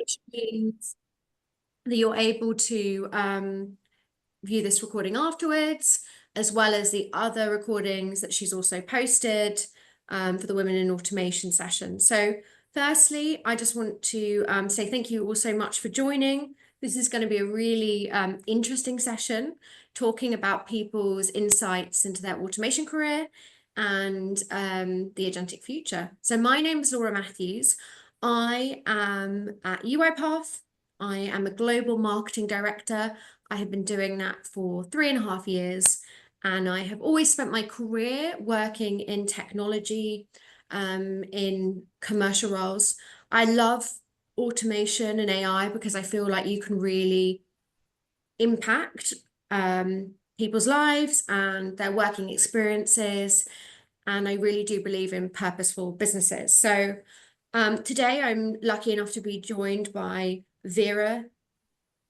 which means that you're able to view this recording afterwards, as well as the other recordings that she's also posted for the Women in Automation session. So firstly, I just want to say thank you all so much for joining. This is going to be a really interesting session, talking about people's insights into their automation career and the agentic future. So my name is Laura Matthews. I am at UiPath. I am a global marketing director. I have been doing that for 3.5 years, and I have always spent my career working in technology, in commercial roles. I love automation and AI because I feel like you can really impact people's lives and their working experiences. And I really do believe in purposeful businesses. So today I'm lucky enough to be joined by Vera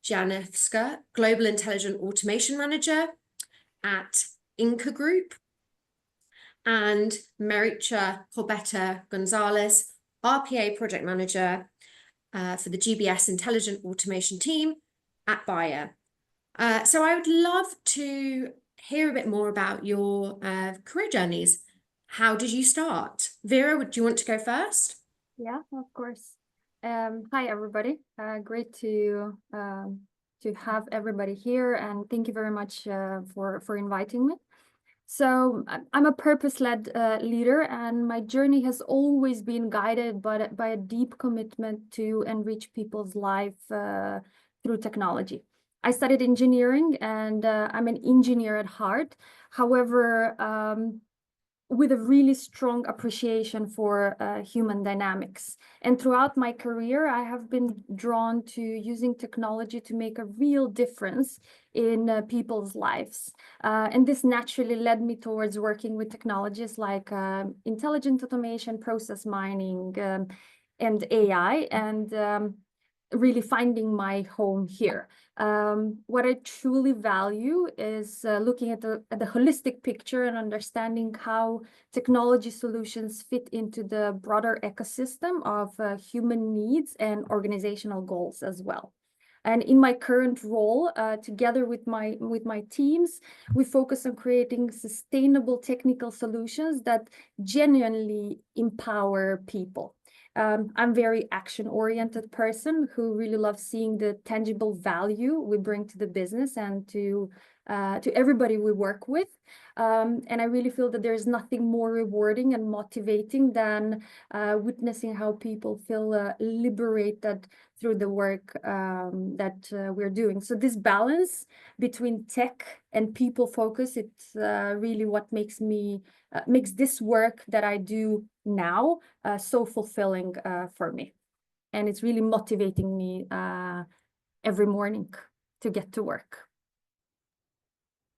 Janevska, Global Intelligent Automation Manager at Ingka Group, and Meritxell Corbeto Gonzalez, RPA Project Manager for the GBS Intelligent Automation team at Bayer. So I would love to hear a bit more about your career journeys. How did you start? Vera, do you want to go first? Yeah, of course. Hi, everybody. Great to have everybody here, and thank you very much for inviting me. So I'm a purpose-led leader, and my journey has always been guided by a deep commitment to enrich people's life through technology. I studied engineering, and I'm an engineer at heart. However, with a really strong appreciation for human dynamics. And throughout my career, I have been drawn to using technology to make a real difference in people's lives. And this naturally led me towards working with technologies like intelligent automation, process mining, and AI, and really finding my home here. What I truly value is looking at the holistic picture and understanding how technology solutions fit into the broader ecosystem of human needs and organizational goals as well. And in my current role, together with my teams, we focus on creating sustainable technical solutions that genuinely empower people. I'm a very action-oriented person who really loves seeing the tangible value we bring to the business and to everybody we work with. And I really feel that there's nothing more rewarding and motivating than witnessing how people feel liberated through the work that we're doing. So this balance between tech and people focus, it's really what makes this work that I do now so fulfilling for me. And it's really motivating me every morning to get to work.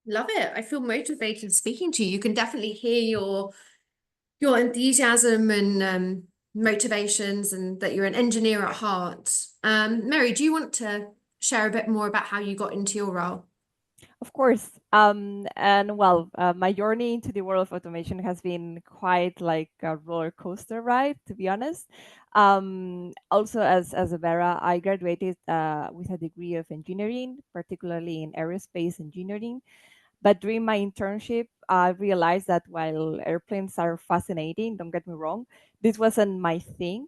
Love it. I feel motivated speaking to you. You can definitely hear your enthusiasm and motivations, and that you're an engineer at heart. Mary, do you want to share a bit more about how you got into your role? Of course. My journey into the world of automation has been quite like a roller coaster ride, to be honest. Also, as a Vera, I graduated with a degree of engineering, particularly in aerospace engineering. But during my internship, I realized that while airplanes are fascinating, don't get me wrong, this wasn't my thing,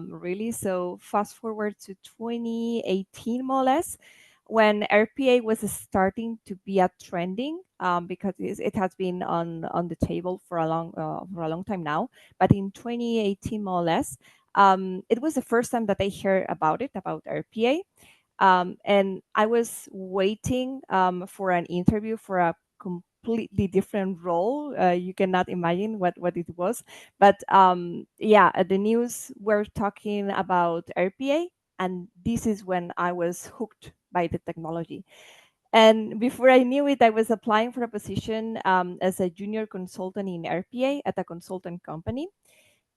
really. So fast forward to 2018, more or less, when RPA was starting to be a trending, because it has been on the table for a long time now. But in 2018, more or less, it was the first time that I heard about RPA. And I was waiting for an interview for a completely different role. You cannot imagine what it was. But yeah, the news were talking about RPA, and this is when I was hooked by the technology. And before I knew it, I was applying for a position as a junior consultant in RPA at a consultant company.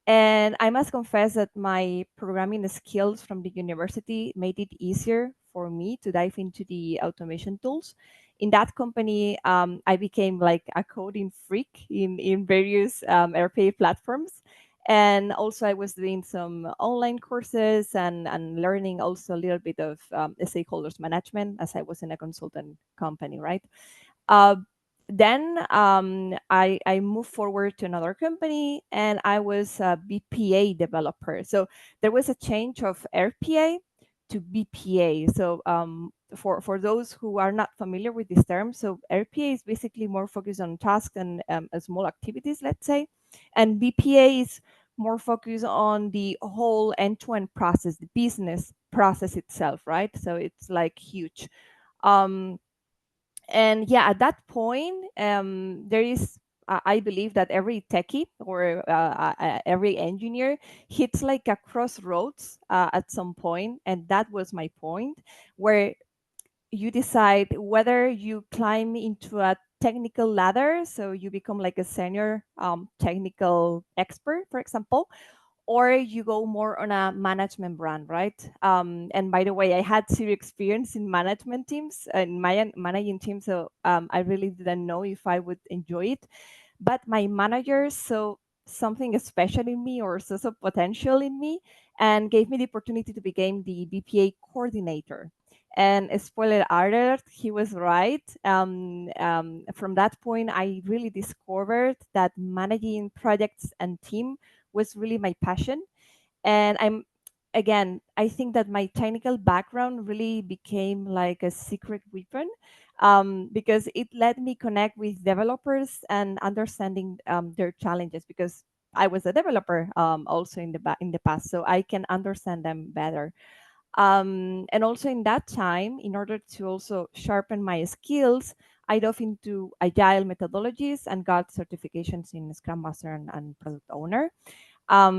And I must confess that my programming skills from the university made it easier for me to dive into the automation tools. In that company, I became like a coding freak in various RPA platforms. And also I was doing some online courses and learning also a little bit of stakeholders management as I was in a consultant company, right? Uh, then I moved forward to another company and I was a BPA developer. So there was a change of RPA to BPA. So for those who are not familiar with this term, so RPA is basically more focused on tasks and small activities, let's say. And BPA is more focused on the whole end-to-end process, the business process itself, right? So it's like huge. And yeah, at that point, there is, I believe that every techie or every engineer hits like a crossroads at some point, and that was my point, where you decide whether you climb into a technical ladder, so you become like a senior technical expert, for example, or you go more on a management brand, right? And by the way, I had zero experience in management teams and managing teams, so I really didn't know if I would enjoy it. But my manager saw something special in me or saw some potential in me and gave me the opportunity to become the BPA coordinator. And spoiler alert, he was right. From that point, I really discovered that managing projects and team was really my passion. And again, I think that my technical background really became like a secret weapon, because it let me connect with developers and understanding their challenges, because I was a developer also in the past, so I can understand them better. And also in that time, in order to also sharpen my skills, I dove into agile methodologies and got certifications in Scrum Master and Product Owner,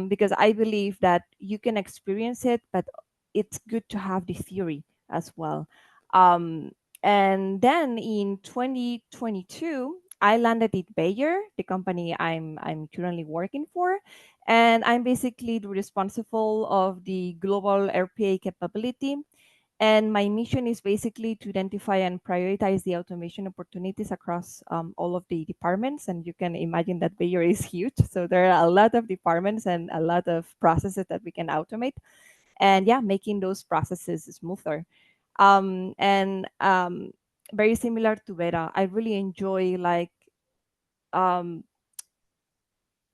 because I believe that you can experience it, but it's good to have the theory as well. Um, and then in 2022, I landed at Bayer, the company I'm currently working for, and I'm basically the responsible of the global RPA capability. And my mission is basically to identify and prioritize the automation opportunities across all of the departments. And you can imagine that Bayer is huge. So there are a lot of departments and a lot of processes that we can automate. And yeah, making those processes smoother. And very similar to Vera, I really enjoy like um,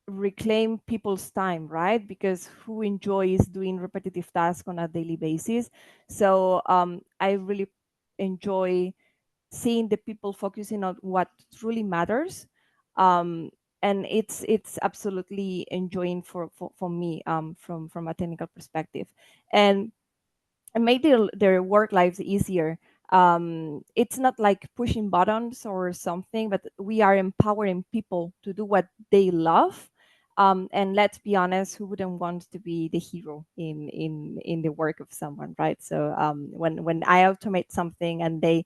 reclaim people's time, right? Because who enjoys doing repetitive tasks on a daily basis? So I really enjoy seeing the people focusing on what truly matters. Um, and it's absolutely enjoying for me from a technical perspective. And made their work lives easier. It's not like pushing buttons or something, but we are empowering people to do what they love. And let's be honest, who wouldn't want to be the hero in the work of someone, right? So when I automate something and they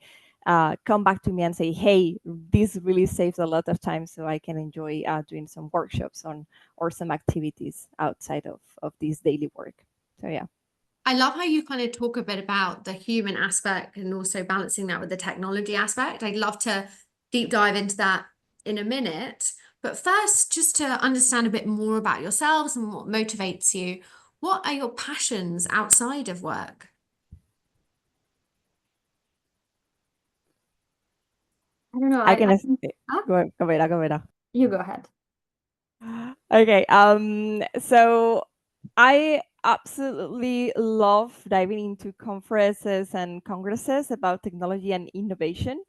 come back to me and say, "Hey, this really saves a lot of time, so I can enjoy doing some workshops on or some activities outside of this daily work." So yeah. I love how you kind of talk a bit about the human aspect and also balancing that with the technology aspect. I'd love to deep dive into that in a minute. But first, just to understand a bit more about yourselves and what motivates you, what are your passions outside of work? I don't know. I can Huh? go Vera. You go ahead. Okay. So I absolutely love diving into conferences and congresses about technology and innovation.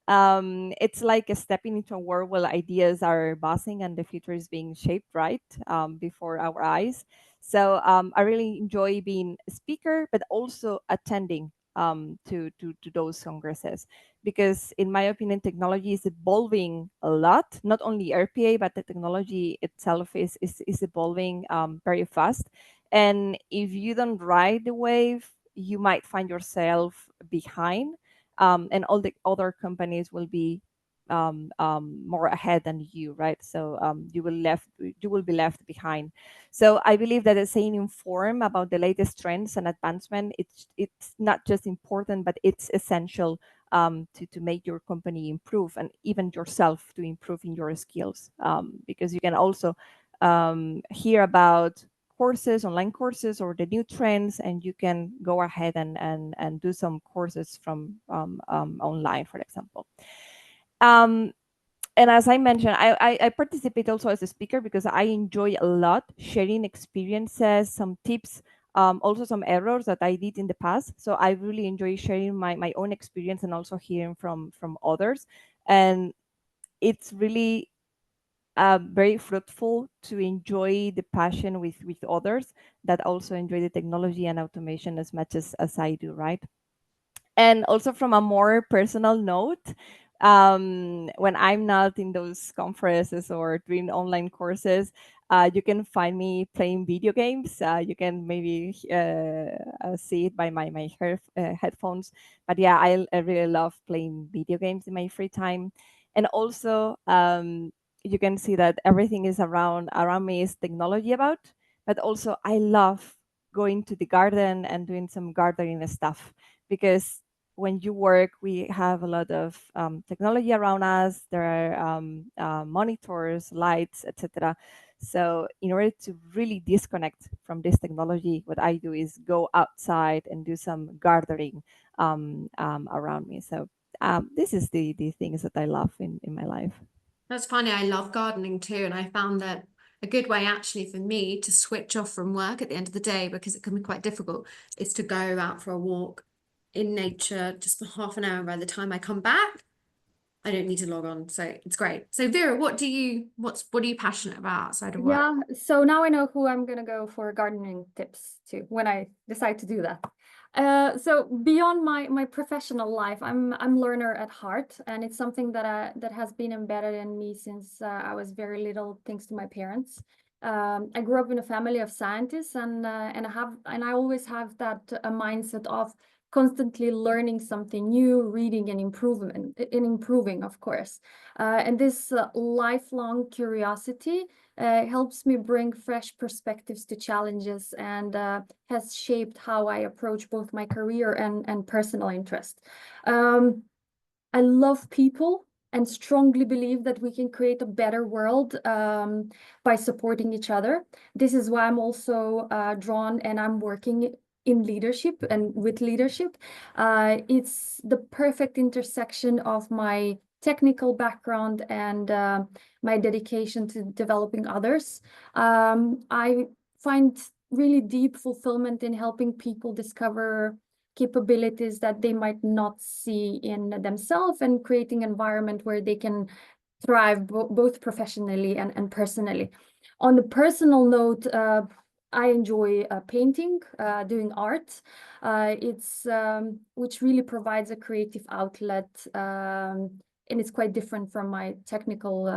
It's like a stepping into a world where ideas are buzzing and the future is being shaped right before our eyes. So I really enjoy being a speaker, but also attending to those congresses, because in my opinion, technology is evolving a lot. Not only RPA, but the technology itself is evolving very fast. And if you don't ride the wave, you might find yourself behind, and all the other companies will be more ahead than you, right? So you will be left behind. So I believe that staying informed about the latest trends and advancement, it's not just important, but it's essential to make your company improve and even yourself to improve in your skills, because you can also hear about courses, online courses, or the new trends, and you can go ahead and do some courses from online, for example. And as I mentioned, I participate also as a speaker because I enjoy a lot sharing experiences, some tips, also some errors that I did in the past. So I really enjoy sharing my own experience and also hearing from others. And it's really very fruitful to enjoy the passion with others that also enjoy the technology and automation as much as I do, right? And also from a more personal note, when I'm not in those conferences or doing online courses, you can find me playing video games. You can maybe see it by my headphones. But yeah, I really love playing video games in my free time. And also, you can see that everything is around me is technology about. But also, I love going to the garden and doing some gardening stuff because when you work, we have a lot of technology around us. There are monitors, lights, etc. So in order to really disconnect from this technology, what I do is go outside and do some gardening around me. So this is the things that I love in my life. That's funny. I love gardening too. And I found that a good way actually for me to switch off from work at the end of the day, because it can be quite difficult, is to go out for a walk in nature just for half an hour. By the time I come back, I don't need to log on. So it's great. So Vera, what are you passionate about outside of work? Yeah, so now I know who I'm gonna go for gardening tips to when I decide to do that. So beyond my professional life, I'm learner at heart, and it's something that has been embedded in me since I was very little, thanks to my parents. I grew up in a family of scientists, and I always have that mindset of constantly learning something new, reading and improving, of course. And this lifelong curiosity helps me bring fresh perspectives to challenges and has shaped how I approach both my career and personal interest. I love people and strongly believe that we can create a better world by supporting each other. This is why I'm also drawn and I'm working in leadership and with leadership. It's the perfect intersection of my technical background and my dedication to developing others. I find really deep fulfillment in helping people discover capabilities that they might not see in themselves and creating an environment where they can thrive both professionally and personally. On the personal note, I enjoy painting, doing art. It's which really provides a creative outlet, and it's quite different from my technical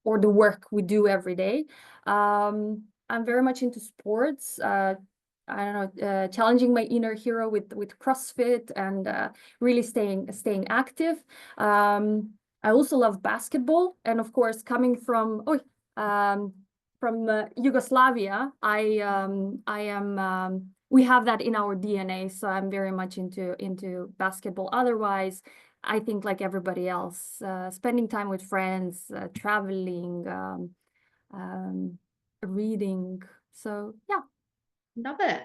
or the work we do every day. I'm very much into sports. I don't know, challenging my inner hero with CrossFit and really staying active. I also love basketball, and of course, coming from Yugoslavia, we have that in our DNA. So I'm very much into basketball. Otherwise, I think like everybody else, spending time with friends, traveling, reading. So yeah. Love it.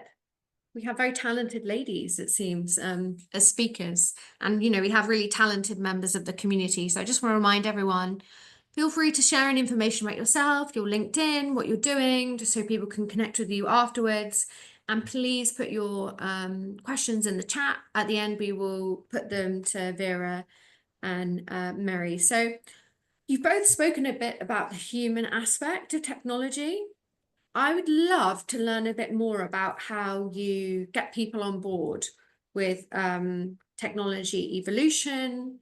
We have very talented ladies, it seems, as speakers. And, you know, we have really talented members of the community. So I just want to remind everyone, feel free to share any information about yourself, your LinkedIn, what you're doing, just so people can connect with you afterwards. And please put your questions in the chat. At the end, we will put them to Vera and Mary. So you've both spoken a bit about the human aspect of technology. I would love to learn a bit more about how you get people on board with technology evolution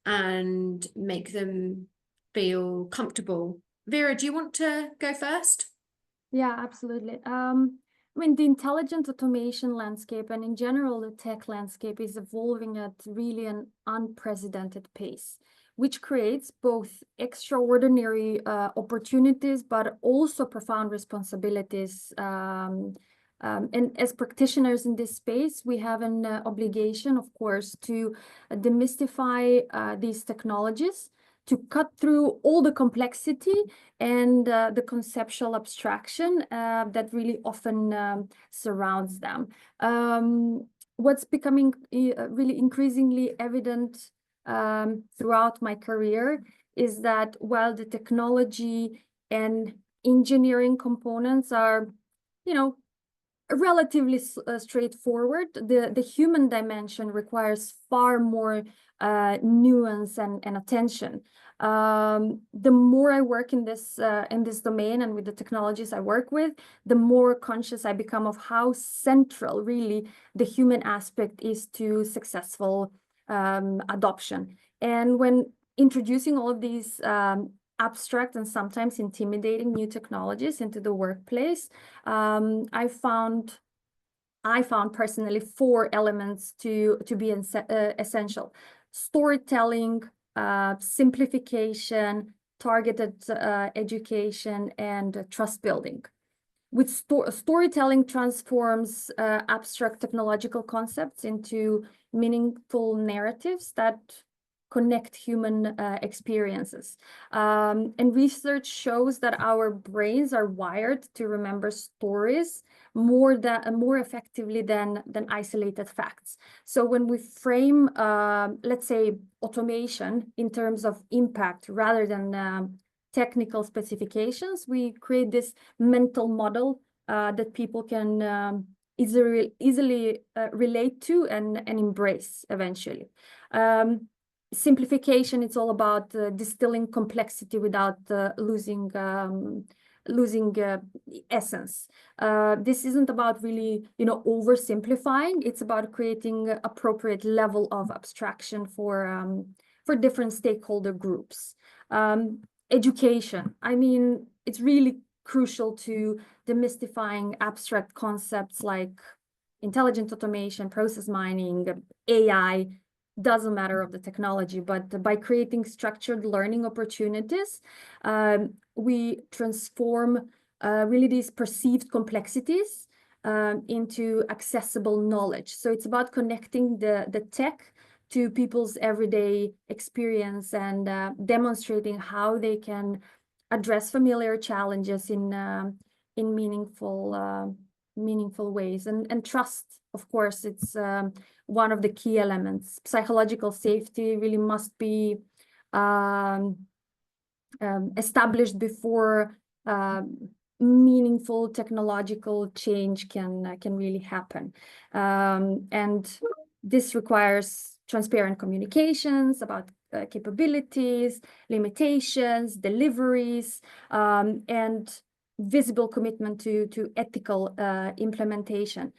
and make them feel comfortable. Vera, do you want to go first? Yeah, absolutely. I mean, the intelligent automation landscape and in general, the tech landscape is evolving at really an unprecedented pace, which creates both extraordinary opportunities, but also profound responsibilities. And as practitioners in this space, we have an obligation, of course, to demystify these technologies, to cut through all the complexity and the conceptual abstraction that really often surrounds them. What's becoming really increasingly evident throughout my career is that while the technology and engineering components are, you know, relatively straightforward, the human dimension requires far more nuance and attention. The more I work in this domain and with the technologies I work with, the more conscious I become of how central really the human aspect is to successful adoption. And when introducing all of these abstract and sometimes intimidating new technologies into the workplace, I found personally 4 elements to be essential: storytelling, simplification, targeted education, and trust building. With storytelling transforms abstract technological concepts into meaningful narratives that connect human experiences. And research shows that our brains are wired to remember stories more effectively than isolated facts. So when we frame, let's say, automation in terms of impact rather than technical specifications, we create this mental model that people can easily relate to and embrace eventually. Simplification, it's all about distilling complexity without losing essence. This isn't about really, oversimplifying. It's about creating appropriate level of abstraction for different stakeholder groups. Education, I mean, it's really crucial to demystifying abstract concepts like intelligent automation, process mining, AI. Doesn't matter of the technology, but by creating structured learning opportunities, we transform really these perceived complexities into accessible knowledge. So it's about connecting the tech to people's everyday experience and demonstrating how they can address familiar challenges in meaningful ways. And trust, of course, it's one of the key elements. Psychological safety really must be established before meaningful technological change can really happen. And this requires transparent communications about capabilities, limitations, deliveries, and visible commitment to ethical implementation.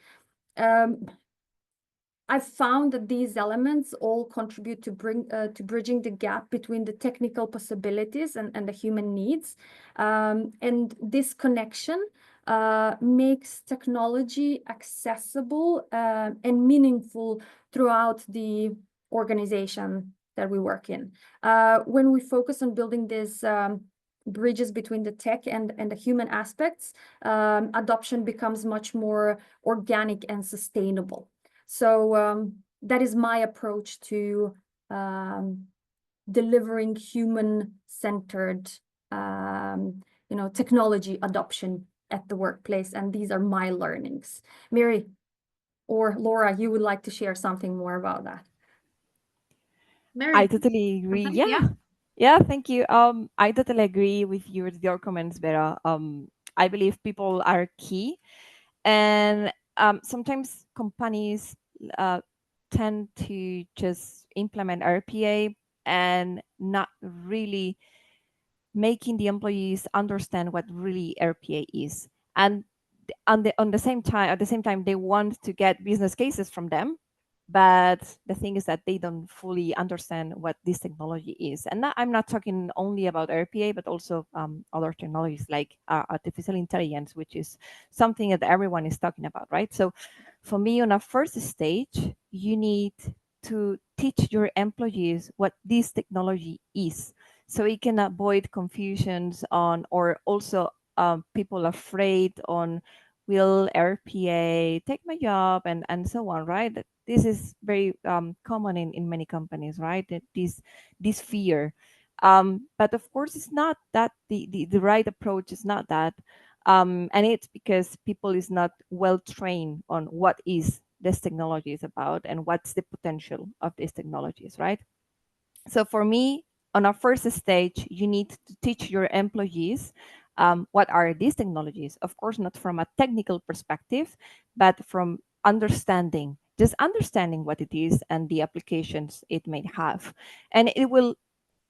I've found that these elements all contribute to bridging the gap between the technical possibilities and the human needs. And this connection makes technology accessible and meaningful throughout the organization that we work in. When we focus on building these bridges between the tech and the human aspects, adoption becomes much more organic and sustainable. So that is my approach to delivering human-centered, technology adoption at the workplace, and these are my learnings. Mary or Laura, you would like to share something more about that? Mary, I totally agree. Yeah, thank you. I totally agree with your comments, Vera. I believe people are key, and sometimes companies tend to just implement RPA and not really making the employees understand what really RPA is. And at the same time, they want to get business cases from them, but the thing is that they don't fully understand what this technology is. And I'm not talking only about RPA, but also other technologies like artificial intelligence, which is something that everyone is talking about, right? So for me, on a first stage, you need to teach your employees what this technology is, so it can avoid confusions on, or also people afraid on, will RPA take my job, and so on, right? This is very common in many companies, right? That this fear. But of course, it's not that the right approach is not that. And it's because people is not well trained on what is this technology is about and what's the potential of these technologies, right? So for me, on a first stage, you need to teach your employees what are these technologies. Of course, not from a technical perspective, but from understanding, just understanding what it is and the applications it may have. And it will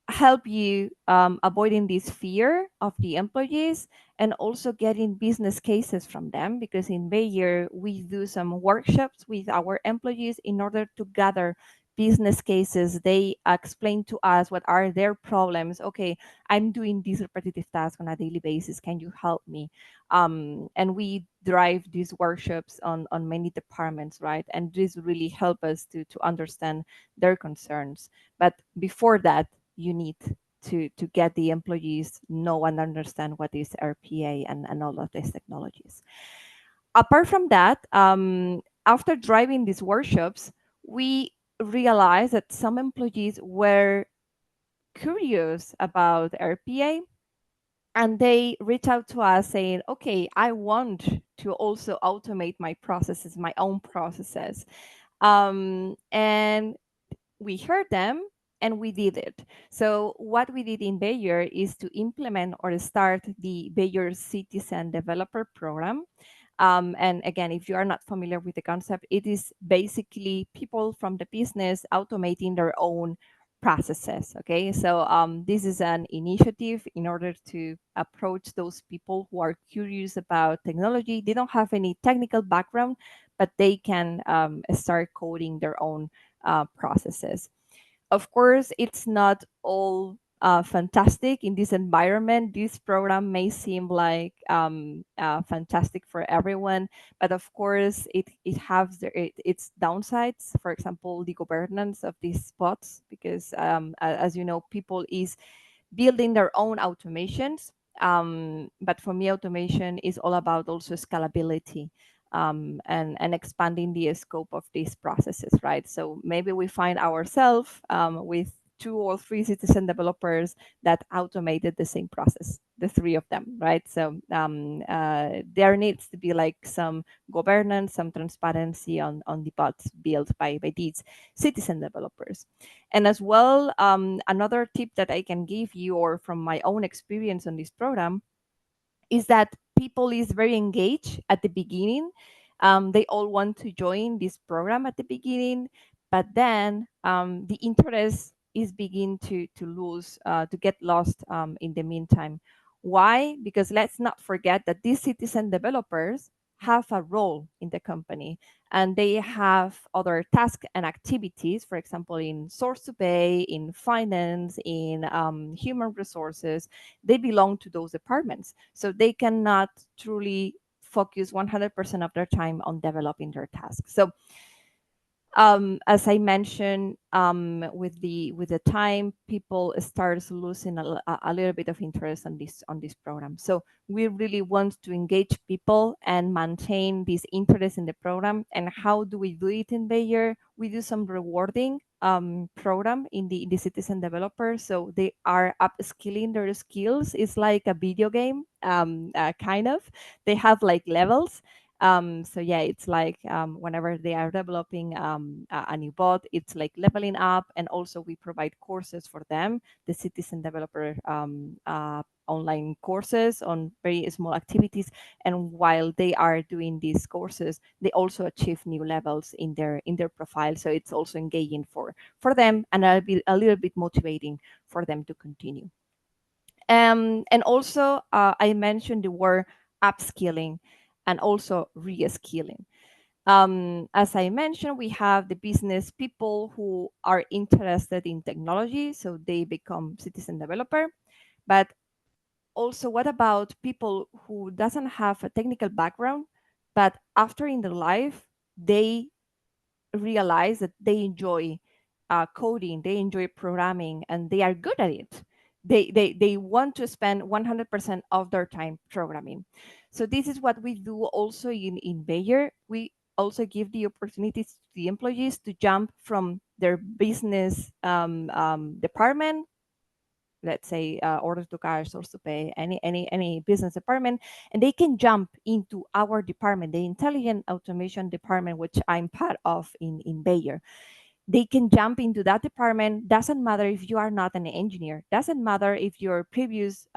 help you avoiding this fear of the employees and also getting business cases from them, because in Bayer we do some workshops with our employees in order to gather business cases. They explain to us what are their problems. Okay, I'm doing this repetitive task on a daily basis, can you help me? And we drive these workshops on many departments, right? And this really help us to understand their concerns. But before that, you need to get the employees know and understand what is RPA and all of these technologies. Apart from that, after driving these workshops, we realized that some employees were curious about RPA, and they reach out to us saying, okay, I want to also automate my processes, my own processes. And we heard them and we did it. So what we did in Bayer is to implement or start the Bayer Citizen Developer Program. And again, if you are not familiar with the concept, it is basically people from the business automating their own processes. Okay, so this is an initiative in order to approach those people who are curious about technology. They don't have any technical background, but they can start coding their own processes. Of course, it's not all fantastic in this environment. This program may seem like fantastic for everyone, but of course, it has its downsides. For example, the governance of these spots, because as you know, people is building their own automations. But for me, automation is all about also scalability, and expanding the scope of these processes, right? So maybe we find ourselves with 2 or 3 citizen developers that automated the same process, the 3 of them, right? So there needs to be like some governance, some transparency on the bots built by these citizen developers. And as well, another tip that I can give you, or from my own experience on this program, is that people is very engaged at the beginning. They all want to join this program at the beginning, but then the interest is begin to lose, to get lost in the meantime. Why? Because let's not forget that these citizen developers have a role in the company, and they have other tasks and activities, for example, in source to pay, in finance, in human resources. They belong to those departments. So they cannot truly focus 100% of their time on developing their tasks. So as I mentioned, with the time, people start losing a little bit of interest on this program. So we really want to engage people and maintain this interest in the program. And how do we do it in Bayer? We do some rewarding program in the citizen developers, so they are upskilling their skills. It's like a video game, kind of. They have like levels. So yeah, it's like whenever they are developing a new bot, it's like leveling up, and also we provide courses for them, the citizen developer online courses on very small activities. And while they are doing these courses, they also achieve new levels in their profile. So it's also engaging for them, and a little bit motivating for them to continue. And also, I mentioned the word upskilling and also reskilling. As I mentioned, we have the business people who are interested in technology, so they become citizen developer. But also, what about people who doesn't have a technical background, but after in their life, they realize that they enjoy coding, they enjoy programming, and they are good at it. They want to spend 100% of their time programming. So this is what we do also in Bayer. We also give the opportunities to the employees to jump from their business department let's say order to cash, source to pay, any business department, and they can jump into our department, the intelligent automation department, which I'm part of in Bayer. They can jump into that department. Doesn't matter if you are not an engineer. Doesn't matter if your previous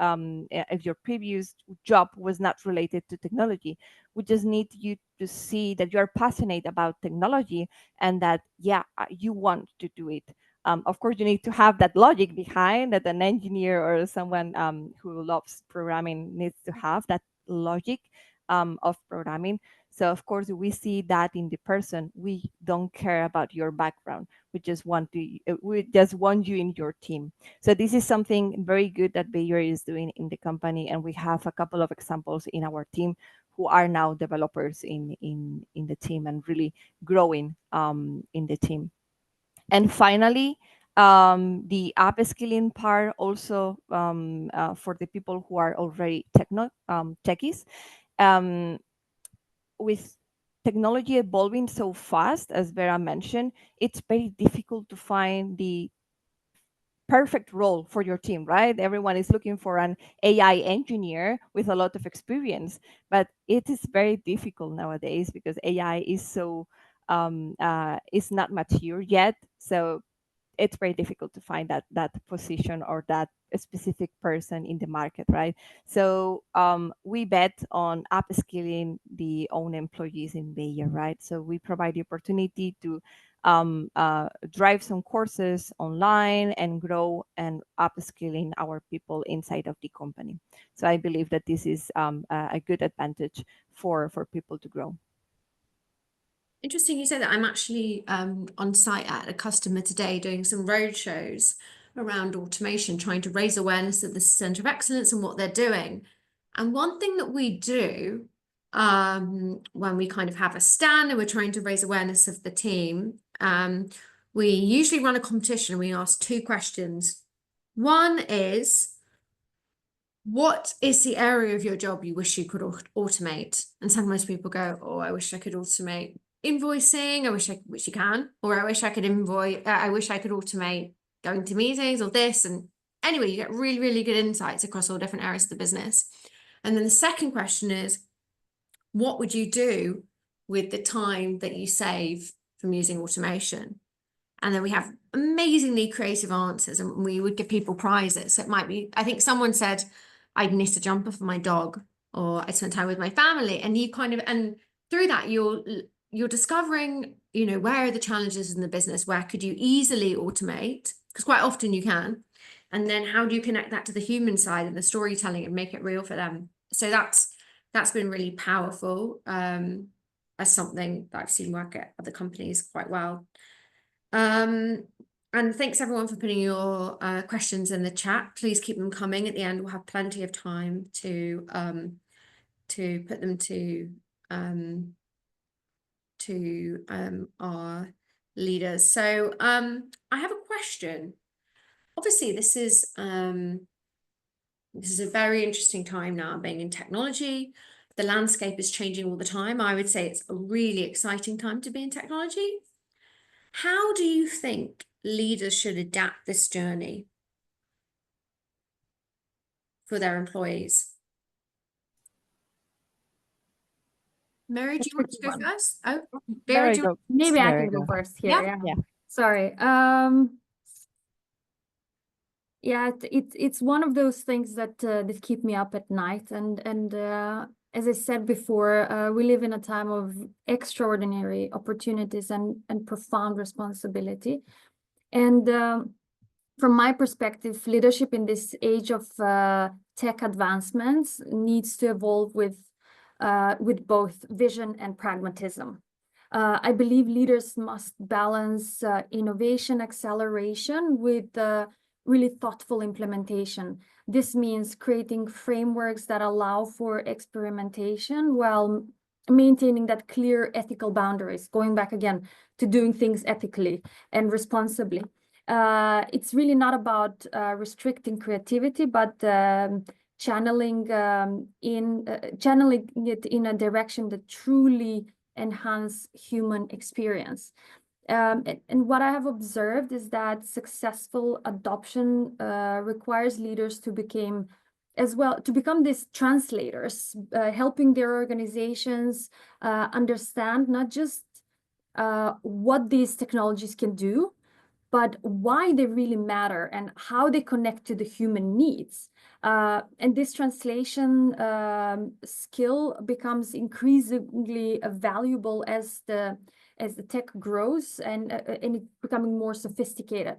job was not related to technology. We just need you to see that you are passionate about technology and that you want to do it. Of course, you need to have that logic behind that. An engineer or someone who loves programming needs to have that logic of programming. So of course, we see that in the person. We don't care about your background. We just want you in your team. So this is something very good that Bayer is doing in the company, and we have a couple of examples in our team who are now developers in the team and really growing in the team. And finally, the upskilling part also for the people who are already techies. With technology evolving so fast, as Vera mentioned, it's very difficult to find the perfect role for your team, right? Everyone is looking for an AI engineer with a lot of experience, but it is very difficult nowadays because AI is not mature yet. So it's very difficult to find that position or that specific person in the market, right? So we bet on upskilling the own employees in Bayer, right? So we provide the opportunity to drive some courses online and grow and upskilling our people inside of the company. So I believe that this is a good advantage for people to grow. Interesting you say that. I'm actually on site at a customer today doing some road shows around automation, trying to raise awareness of the Centre of Excellence and what they're doing. And one thing that we do when we kind of have a stand and we're trying to raise awareness of the team, we usually run a competition. We ask 2 questions. One is, what is the area of your job you wish you could automate? And sometimes people go, oh, I wish I could automate invoicing, which you can, or I wish I could automate going to meetings or this. And anyway, you get really, really good insights across all different areas of the business. And then the second question is, what would you do with the time that you save from using automation? And then we have amazingly creative answers, and we would give people prizes. So it might be, I think someone said, I'd knit a jumper for my dog, or I spent time with my family. And you kind of, and through that, you're discovering, where are the challenges in the business? Where could you easily automate? Because quite often you can. And then how do you connect that to the human side and the storytelling and make it real for them? So that's been really powerful as something that I've seen work at other companies quite well. And thanks everyone for putting your questions in the chat. Please keep them coming. At the end, we'll have plenty of time to put them to our leaders. So I have a question. Obviously, this is a very interesting time now being in technology. The landscape is changing all the time. I would say it's a really exciting time to be in technology. How do you think leaders should adapt this journey for their employees? Mary, do you want to go first? Oh, Vera, maybe I can go first here. Yeah. Sorry. Yeah, it's one of those things that that keep me up at night, and as I said before, we live in a time of extraordinary opportunities and profound responsibility. And from my perspective, leadership in this age of tech advancements needs to evolve with both vision and pragmatism. I believe leaders must balance innovation acceleration with really thoughtful implementation. This means creating frameworks that allow for experimentation while maintaining that clear ethical boundaries, going back again to doing things ethically and responsibly. It's really not about restricting creativity, but channeling it in a direction that truly enhance human experience. And what I have observed is that successful adoption requires leaders to become these translators, helping their organizations understand not just what these technologies can do, but why they really matter and how they connect to the human needs. And this translation skill becomes increasingly valuable as the tech grows and it's becoming more sophisticated.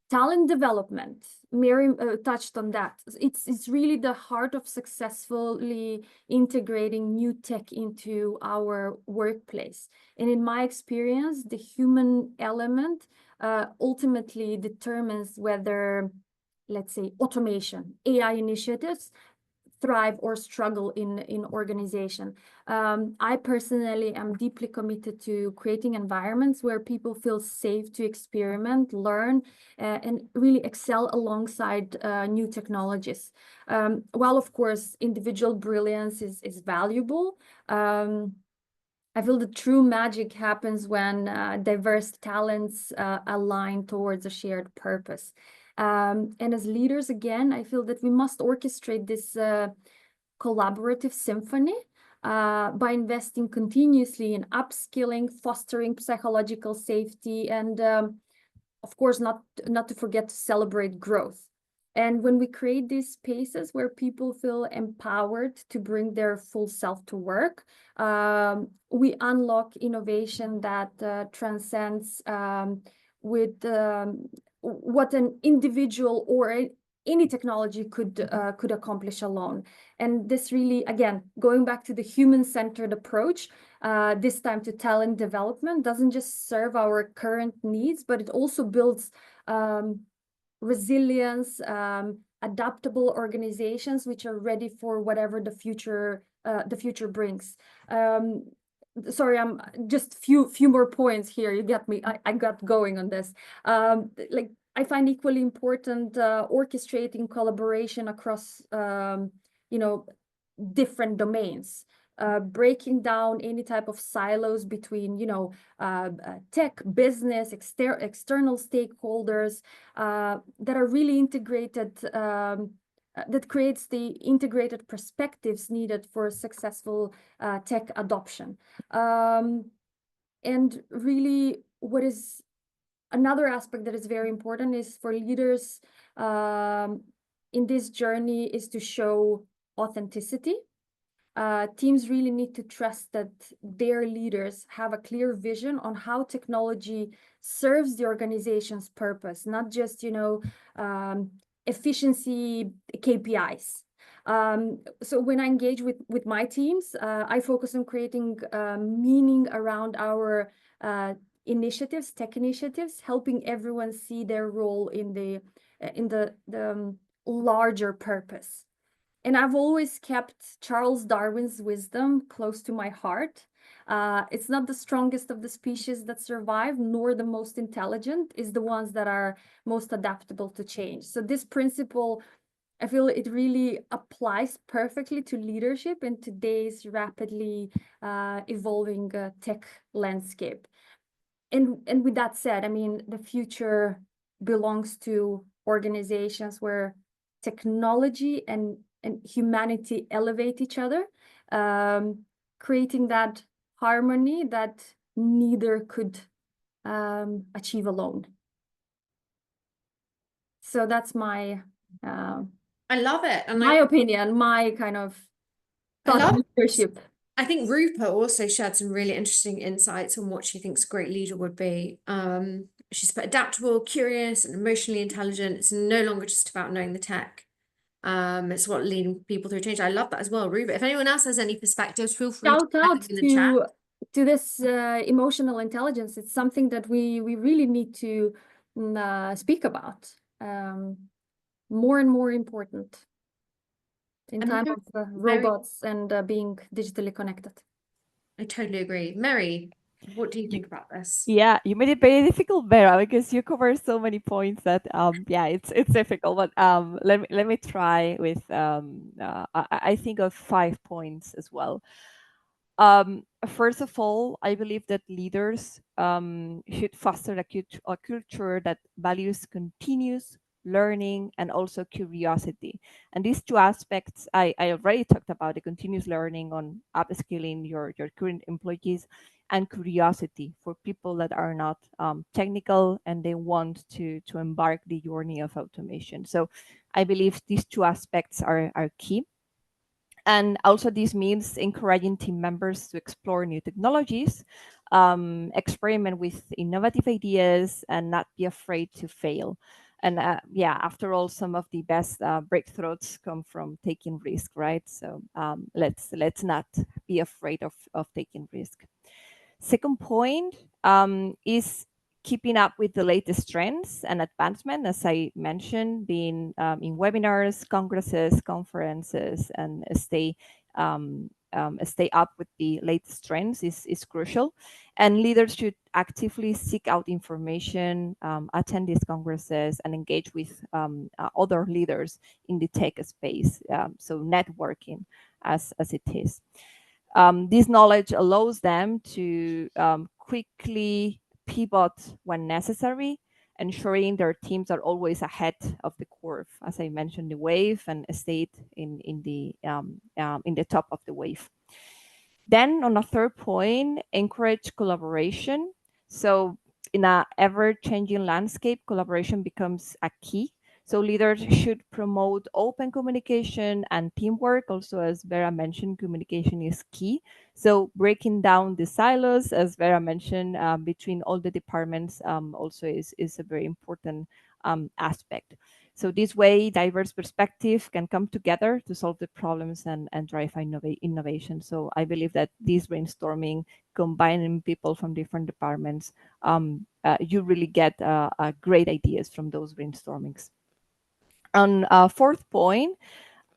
Talent development, Mary touched on that. It's really the heart of successfully integrating new tech into our workplace. And in my experience, the human element ultimately determines whether, let's say, automation, AI initiatives thrive or struggle in organization. I personally am deeply committed to creating environments where people feel safe to experiment, learn, and really excel alongside new technologies. While of course individual brilliance is valuable, I feel the true magic happens when diverse talents align towards a shared purpose. And as leaders, again, I feel that we must orchestrate this collaborative symphony by investing continuously in upskilling, fostering psychological safety, and of course, not to forget to celebrate growth. And when we create these spaces where people feel empowered to bring their full self to work, we unlock innovation that transcends with what an individual or any technology could accomplish alone. And this really, again, going back to the human-centered approach, this time to talent development, doesn't just serve our current needs, but it also builds resilience, adaptable organizations which are ready for whatever the future brings. Sorry, I'm just few more points here. You get me. I got going on this. Like I find equally important orchestrating collaboration across different domains. Breaking down any type of silos between, tech, business, external stakeholders that are really integrated, that creates the integrated perspectives needed for successful tech adoption. And really, what is another aspect that is very important is for leaders in this journey is to show authenticity. Teams really need to trust that their leaders have a clear vision on how technology serves the organization's purpose, not just, efficiency KPIs. So when I engage with my teams, I focus on creating meaning around our tech initiatives, helping everyone see their role in the larger purpose. And I've always kept Charles Darwin's wisdom close to my heart. It's not the strongest of the species that survive, nor the most intelligent, is the ones that are most adaptable to change. So this principle, I feel it really applies perfectly to leadership in today's rapidly evolving tech landscape. And with that said, I mean, the future belongs to organizations where technology and humanity elevate each other, creating that harmony that neither could achieve alone. So that's my I love it. And my opinion, my kind of thought on leadership. I think Rupa also shared some really interesting insights on what she thinks a great leader would be. She's adaptable, curious, and emotionally intelligent. It's no longer just about knowing the tech. It's what leading people through change. I love that as well, Rupa. If anyone else has any perspectives, feel free Shout to out in the chat. to this emotional intelligence. It's something that we really need to speak about. More and more important in time of robots and being digitally connected. I totally agree. Mary, what do you think about this? Yeah, you made it very difficult, Vera, because you cover so many points that yeah, it's difficult. But let me try with I think of 5 points as well. First of all, I believe that leaders should foster a culture that values continuous learning and also curiosity. And these two aspects, I already talked about the continuous learning on upskilling your current employees and curiosity for people that are not technical and they want to embark the journey of automation. So I believe these two aspects are key. And also this means encouraging team members to explore new technologies, experiment with innovative ideas, and not be afraid to fail. And yeah, after all, some of the best breakthroughs come from taking risk, right? So let's not be afraid of taking risk. Second point is keeping up with the latest trends and advancement, as I mentioned, being in webinars, congresses, conferences, and stay up with the latest trends is crucial. And leaders should actively seek out information, attend these congresses, and engage with other leaders in the tech space. So networking as it is. This knowledge allows them to quickly pivot when necessary, ensuring their teams are always ahead of the curve, as I mentioned, the wave, and stayed in the top of the wave. Then on a third point, encourage collaboration. So in a ever-changing landscape, collaboration becomes a key. So leaders should promote open communication and teamwork. Also, as Vera mentioned, communication is key. So breaking down the silos, as Vera mentioned, between all the departments also is a very important aspect. So this way, diverse perspective can come together to solve the problems and drive innovation. So I believe that this brainstorming, combining people from different departments, you really get great ideas from those brainstormings. On fourth point,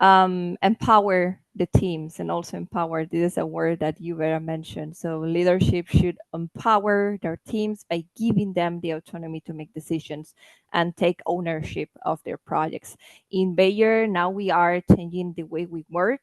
empower the teams and also empower. This is a word that you Vera mentioned. So leadership should empower their teams by giving them the autonomy to make decisions and take ownership of their projects. In Bayer, now we are changing the way we work.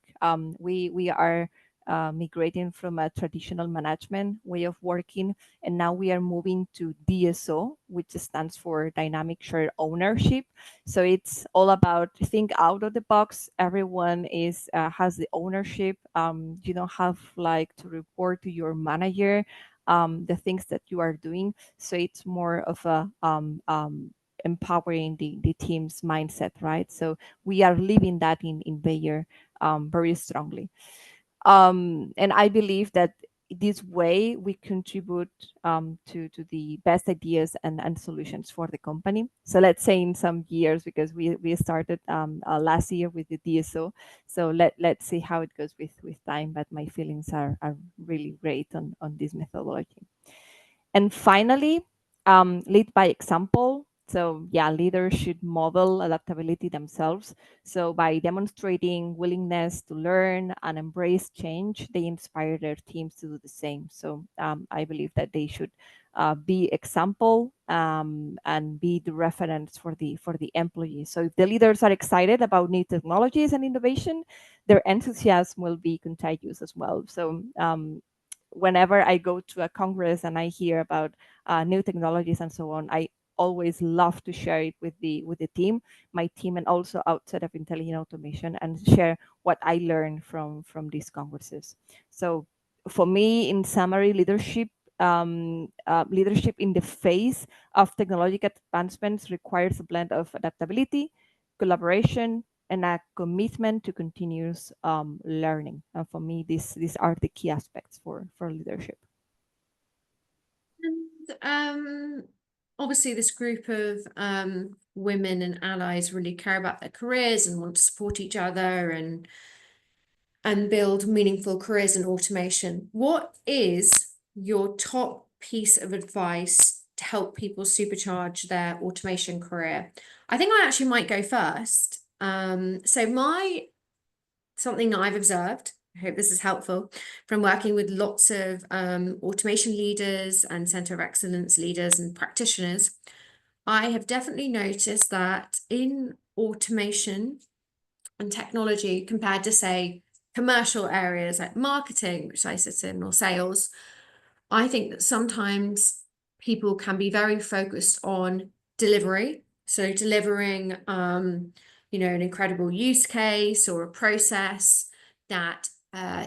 We are migrating from a traditional management way of working, and now we are moving to DSO, which stands for Dynamic Shared Ownership. So it's all about think out of the box. Everyone is has the ownership. You don't have like to report to your manager the things that you are doing. So it's more of a empowering the team's mindset, right? So we are living that in Bayer very strongly. And I believe that this way we contribute to the best ideas and solutions for the company. So let's say in some years, because we started last year with the DSO, so let's see how it goes with time. But my feelings are really great on this methodology. And finally, lead by example. So yeah, leaders should model adaptability themselves. So by demonstrating willingness to learn and embrace change, they inspire their teams to do the same. So I believe that they should be example and be the reference for the employees. So if the leaders are excited about new technologies and innovation, their enthusiasm will be contagious as well. So whenever I go to a congress and I hear about new technologies and so on, I always love to share it with the team, my team, and also outside of intelligent automation, and share what I learned from these congresses. So for me, in summary, leadership in the face of technological advancements requires a blend of adaptability, collaboration, and a commitment to continuous learning. And for me, these are the key aspects for leadership. And obviously, this group of women and allies really care about their careers and want to support each other and build meaningful careers in automation. What is your top piece of advice to help people supercharge their automation career? I think I actually might go first. So something that I've observed, I hope this is helpful, from working with lots of automation leaders and center of excellence leaders and practitioners, I have definitely noticed that in automation and technology, compared to, say, commercial areas like marketing, which I sit in, or sales, I think that sometimes people can be very focused on delivery. So delivering, you know, an incredible use case or a process that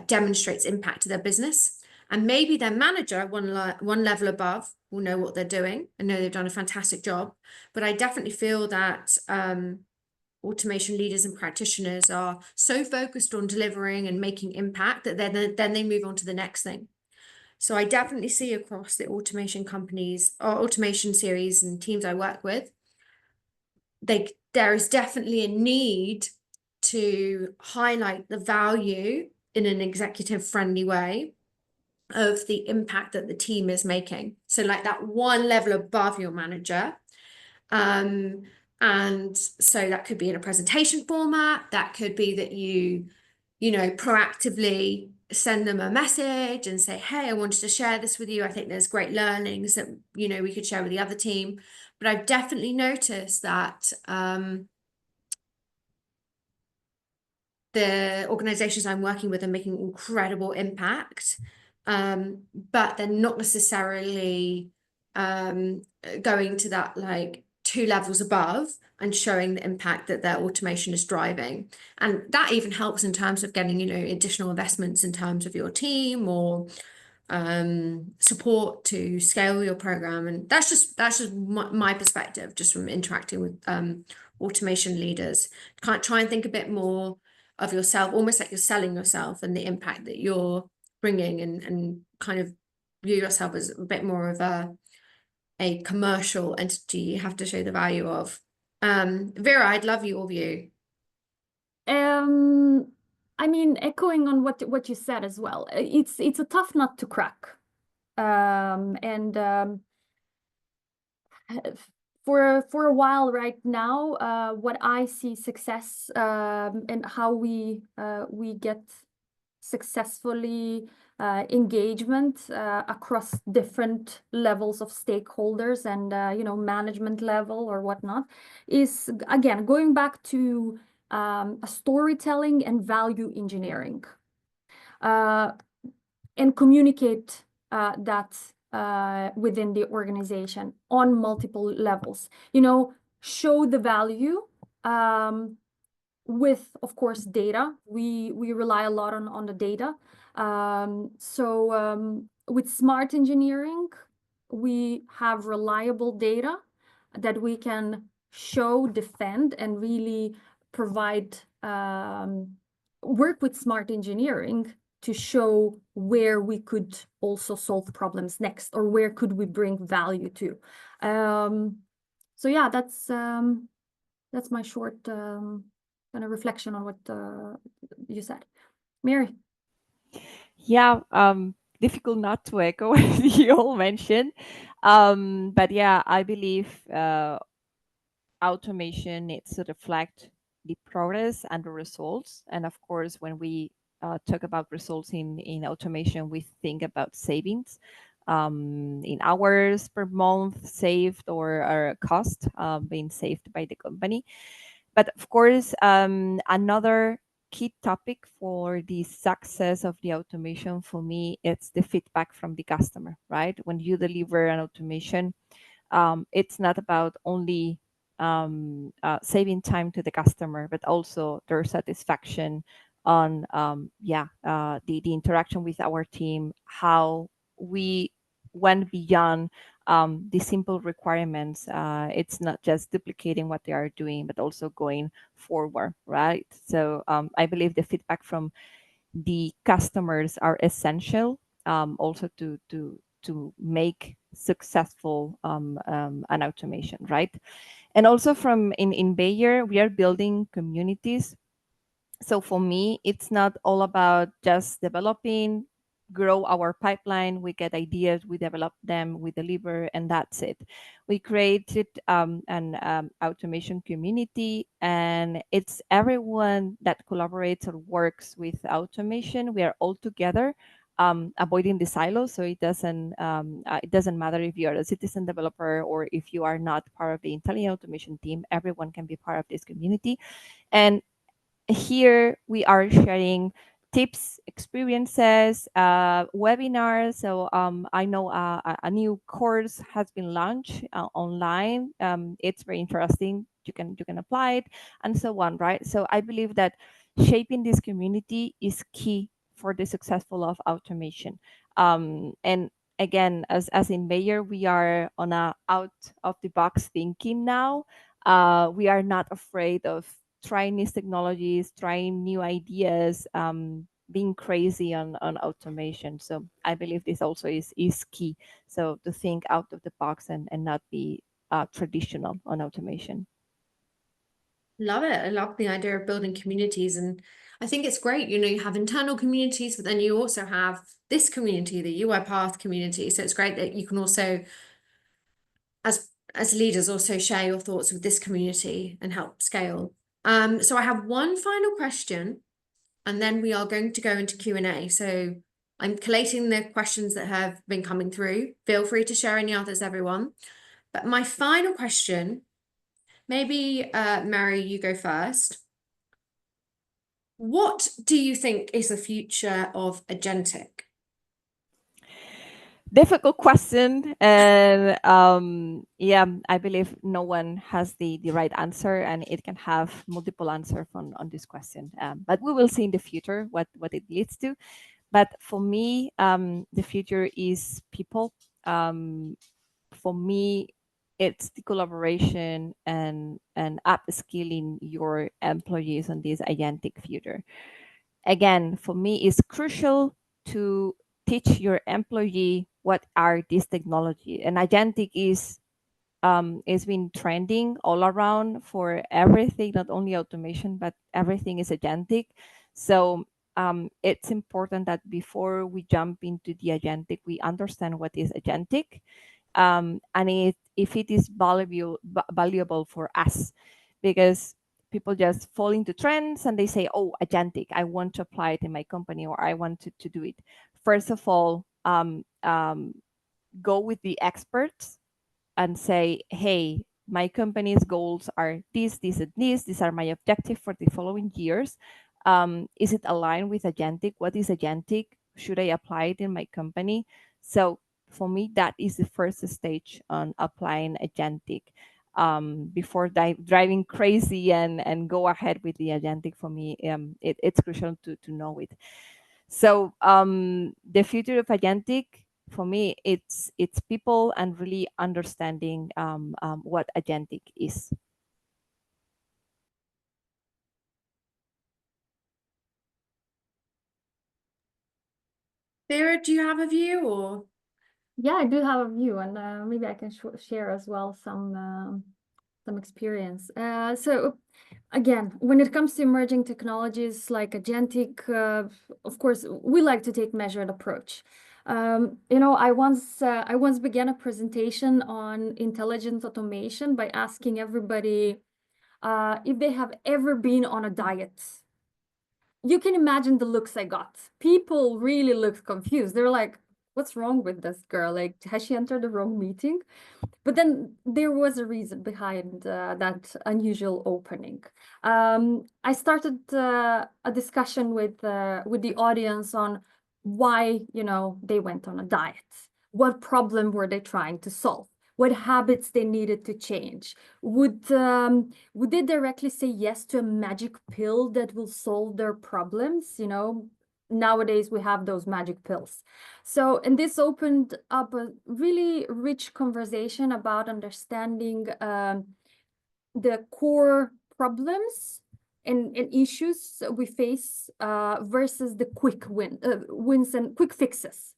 demonstrates impact to their business. And maybe their manager, one level above, will know what they're doing and know they've done a fantastic job. But I definitely feel that automation leaders and practitioners are so focused on delivering and making impact that then they move on to the next thing. So I definitely see across the automation companies or automation series and teams I work with, there is definitely a need to highlight the value in an executive friendly way of the impact that the team is making. So like that one level above your manager. And so that could be in a presentation format. That could be that you know, proactively send them a message and say, hey, I wanted to share this with you. I think there's great learnings that, you know, we could share with the other team. But I've definitely noticed that the organizations I'm working with are making incredible impact, but they're not necessarily going to that like 2 levels above and showing the impact that their automation is driving. And that even helps in terms of getting, you know, additional investments in terms of your team or support to scale your program. And that's just my perspective, just from interacting with automation leaders. Can't try and think a bit more of yourself, almost like you're selling yourself and the impact that you're bringing, and kind of view yourself as a bit more of a commercial entity you have to show the value of. Vera, I'd love your view. I mean, echoing on what you said as well, it's a tough nut to crack. For a while right now, what I see success and how we get successfully engagement across different levels of stakeholders and you know, management level or whatnot, is again going back to storytelling and value engineering, and communicate that within the organization on multiple levels. You know, show the value with, of course, data. We rely a lot on the data. With smart engineering, we have reliable data that we can show, defend, and really provide, work with smart engineering to show where we could also solve problems next, or where could we bring value to. So yeah, that's my short kind of reflection on what you said. Mary? Yeah, difficult not to echo what you all mentioned. But yeah, I believe automation needs to reflect the progress and the results. And of course, when we talk about results in automation, we think about savings in hours per month saved, or cost being saved by the company. But of course, another key topic for the success of the automation for me, it's the feedback from the customer, right? When you deliver an automation, it's not about only saving time to the customer, but also their satisfaction on the interaction with our team, how we went beyond the simple requirements. It's not just duplicating what they are doing, but also going forward, right? So I believe the feedback from the customers are essential, also to make successful an automation, right? And also from in Bayer, we are building communities. So for me, it's not all about just developing, grow our pipeline. We get ideas, we develop them, we deliver, and that's it. We created an automation community, and it's everyone that collaborates or works with automation. We are all together, avoiding the silos. So it doesn't matter if you are a citizen developer or if you are not part of the intelligent automation team. Everyone can be part of this community, and here we are sharing tips, experiences, webinars. So I know a new course has been launched online. It's very interesting. You can apply it and so on, right? So I believe that shaping this community is key for the successful of automation. And again, as in Bayer, we are on a out of the box thinking now. We are not afraid of trying these technologies, trying new ideas, being crazy on automation. So I believe this also is key. So to think out of the box and not be traditional on automation. Love it. I love the idea of building communities. And I think it's great. You have internal communities, but then you also have this community, the UiPath community. So it's great that you can also, as leaders, also share your thoughts with this community and help scale. So I have one final question, and then we are going to go into Q&A. So I'm collating the questions that have been coming through. Feel free to share any others, everyone. But my final question, maybe Mary, you go first. What do you think is the future of agentic? Difficult question, and yeah, I believe no one has the right answer, and it can have multiple answers on this question. But we will see in the future what it leads to. But for me, the future is people. For me, it's the collaboration and upskilling your employees on this agentic future. Again, for me, it's crucial to teach your employee what are these technology. And agentic is it's been trending all around for everything, not only automation, but everything is agentic. So it's important that before we jump into the agentic, we understand what is agentic, and if it is valuable for us, because people just fall into trends and they say, oh, agentic, I want to apply it in my company, or I want to do it. First of all, go with the experts and say, hey, my company's goals are this, this, and this. These are my objective for the following years. Is it aligned with agentic? What is agentic? Should I apply it in my company? So for me, that is the first stage on applying agentic. Before driving crazy and go ahead with the agentic, for me, it's crucial to know it. So the future of agentic, for me, it's people and really understanding what agentic is. Vera, do you have a view or? Yeah, I do have a view, and maybe I can share as well some experience. So again, when it comes to emerging technologies like agentic, of course, we like to take measured approach. I once began a presentation on intelligent automation by asking everybody if they have ever been on a diet. You can imagine the looks I got. People really looked confused. They're like, what's wrong with this girl? Like, has she entered the wrong meeting? But then there was a reason behind that unusual opening. I started a discussion with the audience on why, they went on a diet. What problem were they trying to solve? What habits they needed to change? Would they directly say yes to a magic pill that will solve their problems? Nowadays we have those magic pills. So, and this opened up a really rich conversation about understanding the core problems and issues we face versus the quick wins and quick fixes.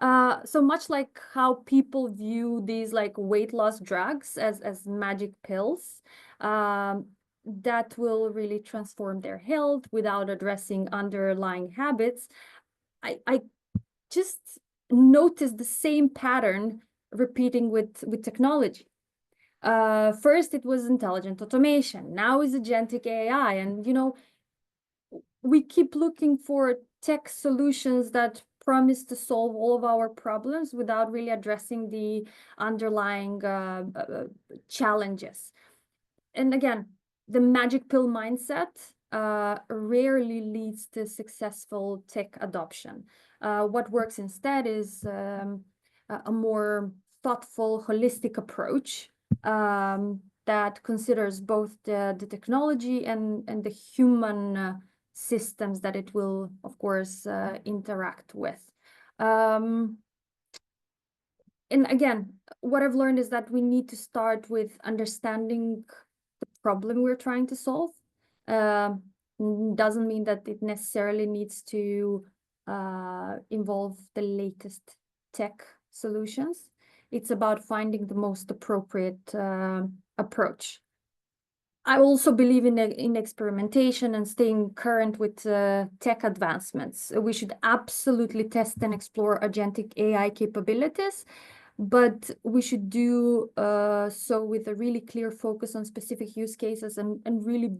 So much like how people view these like weight loss drugs as magic pills, that will really transform their health without addressing underlying habits. I just noticed the same pattern repeating with technology. First, it was intelligent automation. Now is agentic AI. And, we keep looking for tech solutions that promise to solve all of our problems without really addressing the underlying challenges. And again, the magic pill mindset rarely leads to successful tech adoption. What works instead is a more thoughtful, holistic approach that considers both the technology and the human systems that it will, of course, interact with. And again, what I've learned is that we need to start with understanding the problem we're trying to solve. Doesn't mean that it necessarily needs to involve the latest tech solutions. It's about finding the most appropriate approach. I also believe in experimentation and staying current with tech advancements. We should absolutely test and explore agentic AI capabilities, but we should do so with a really clear focus on specific use cases and really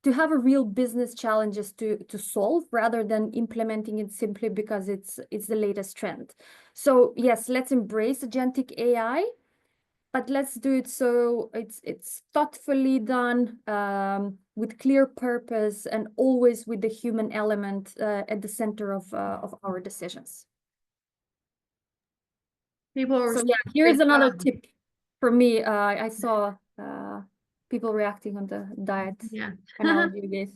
to have a real business challenges to solve rather than implementing it simply because it's the latest trend. So yes, let's embrace agentic AI, but let's do it so it's thoughtfully done with clear purpose and always with the human element at the center of our decisions. People So yeah, here's another tip for me. I saw people reacting on the diet analogy you gave.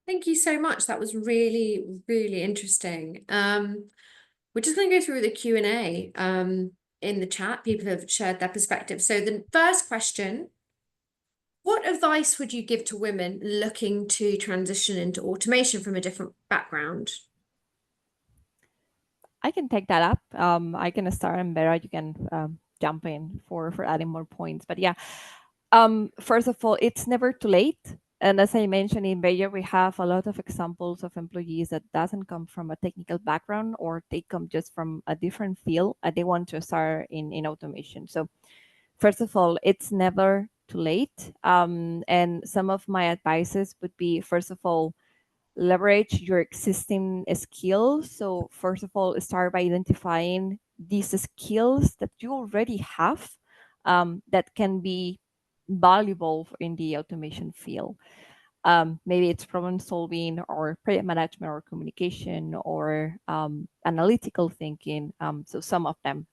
Thank you so much. That was really, really interesting. We're just going to go through the Q&A in the chat. People have shared their perspective. So the first question, what advice would you give to women looking to transition into automation from a different background? I can take that up. I can start, and Vera, you can jump in for adding more points. But yeah, first of all, it's never too late. And as I mentioned in Bayer, we have a lot of examples of employees that doesn't come from a technical background, or they come just from a different field and they want to start in automation. So first of all, it's never too late. And some of my advices would be, first of all, leverage your existing skills. So first of all, start by identifying these skills that you already have that can be valuable in the automation field. Maybe it's problem solving or project management or communication or analytical thinking. So some of them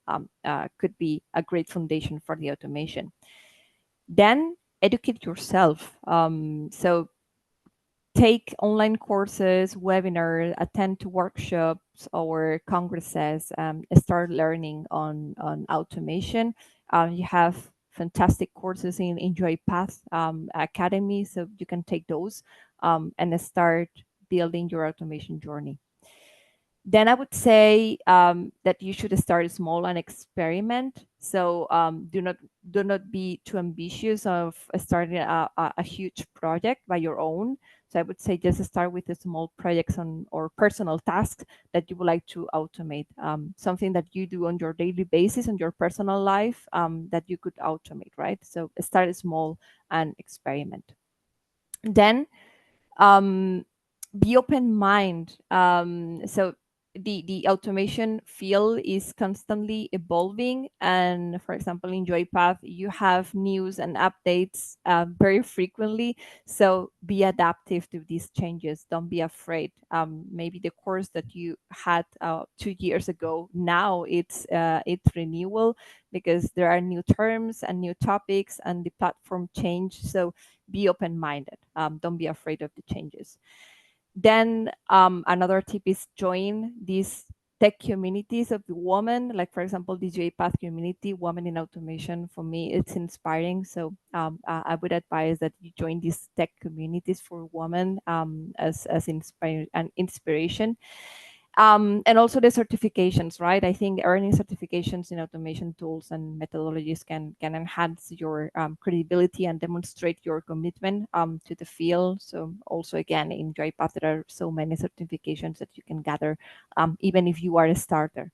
could be a great foundation for the automation. Then educate yourself. So take online courses, webinars, attend to workshops or congresses, start learning on automation. You have fantastic courses in UiPath Academy, so you can take those and start building your automation journey. Then I would say that you should start small and experiment. So do not be too ambitious of starting a huge project by your own. So I would say just start with the small projects or personal tasks that you would like to automate. Something that you do on your daily basis, on your personal life, that you could automate, right? So start small and experiment. Then be open mind. So the automation field is constantly evolving, and for example in UiPath you have news and updates very frequently, so be adaptive to these changes. Don't be afraid. Maybe the course that you had 2 years ago, now it's renewal because there are new terms and new topics and the platform change. So be open-minded. Don't be afraid of the changes. Then another tip is join these tech communities of the women, like for example, the JPath community, Women in Automation. For me, it's inspiring. So I would advise that you join these tech communities for women as inspiration. And also the certifications, right? I think earning certifications in automation tools and methodologies can enhance your credibility and demonstrate your commitment to the field. So also again, in UiPath, there are so many certifications that you can gather, even if you are a starter.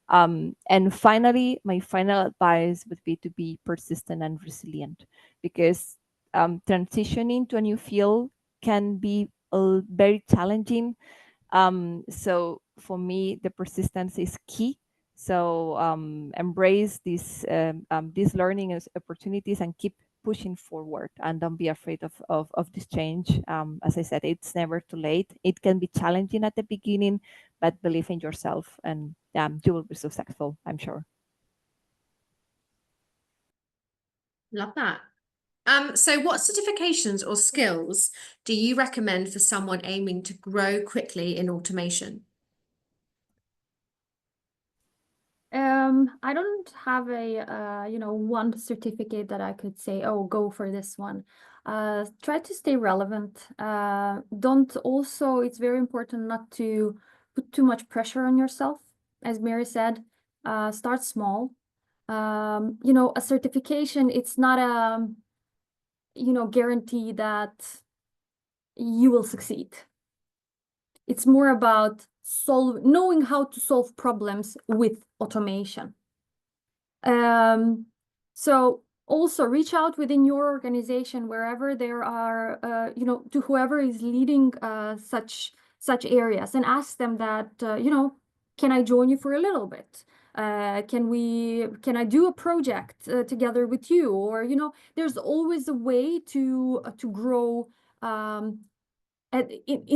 And finally, my final advice would be to be persistent and resilient, because transitioning to a new field can be very challenging. So for me, the persistence is key. So embrace these learning as opportunities and keep pushing forward, and don't be afraid of this change. As I said, it's never too late. It can be challenging at the beginning, but believe in yourself, and you will be successful, I'm sure. Love that. So what certifications or skills do you recommend for someone aiming to grow quickly in automation? I don't have a one certificate that I could say, oh, go for this one. Try to stay relevant. Don't also, it's very important not to put too much pressure on yourself. As Mary said, start small. A certification, it's not a, guarantee that you will succeed. It's more about knowing how to solve problems with automation. So also reach out within your organization, wherever there are, to whoever is leading such areas, and ask them that, can I join you for a little bit? Can I do a project together with you? Or, there's always a way to grow in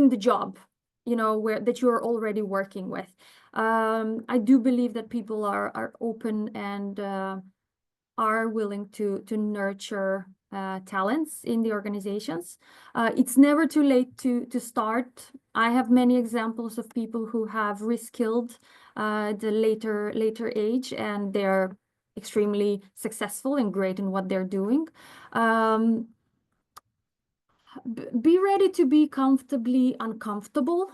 the job, that you're already working with. I do believe that people are open and are willing to nurture talents in the organizations. It's never too late to start. I have many examples of people who have reskilled the later age, and they're extremely successful and great in what they're doing. Be ready to be comfortably uncomfortable.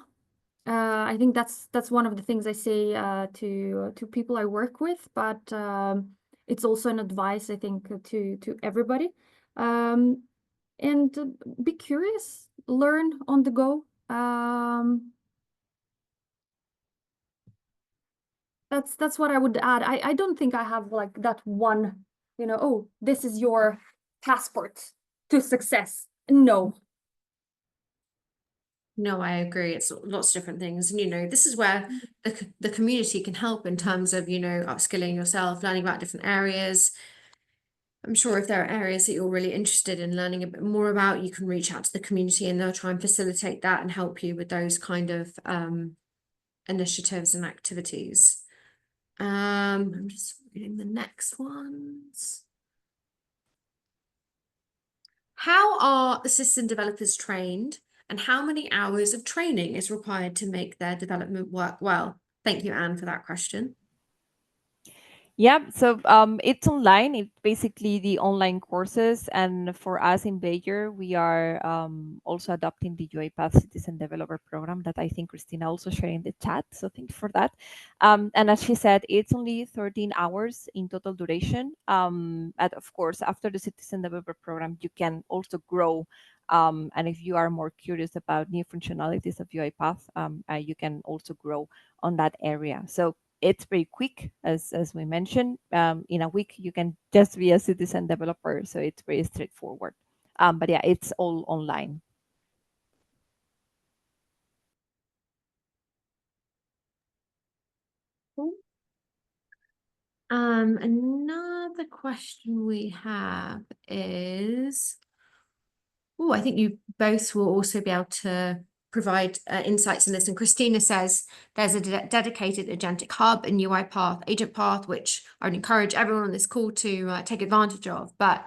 I think that's one of the things I say to people I work with, but it's also an advice, I think, to everybody. And be curious, learn on the go. That's what I would add. I don't think I have like that one, oh, this is your passport to success. No. No, I agree. It's lots of different things. And, this is where the community can help in terms of, upskilling yourself, learning about different areas. I'm sure if there are areas that you're really interested in learning a bit more about, you can reach out to the community and they'll try and facilitate that and help you with those kind of initiatives and activities. I'm just reading the next ones. How are the system developers trained, and how many hours of training is required to make their development work well? Thank you, Anne, for that question. Yeah, so it's online. It's basically the online courses. And for us in Bayer, we are also adopting the UiPath Citizen Developer Program that I think Christina also shared in the chat. So thank you for that. And as she said, it's only 13 hours in total duration. And of course, after the Citizen Developer Program, you can also grow. And if you are more curious about new functionalities of UiPath, you can also grow on that area. So it's very quick, as we mentioned. In a week, you can just be a citizen developer, so it's very straightforward. But yeah, it's all online. Another question we have is, I think you both will also be able to provide insights in this. And Christina says there's a dedicated agentic hub in UiPath, Agent Path, which I would encourage everyone on this call to take advantage of. But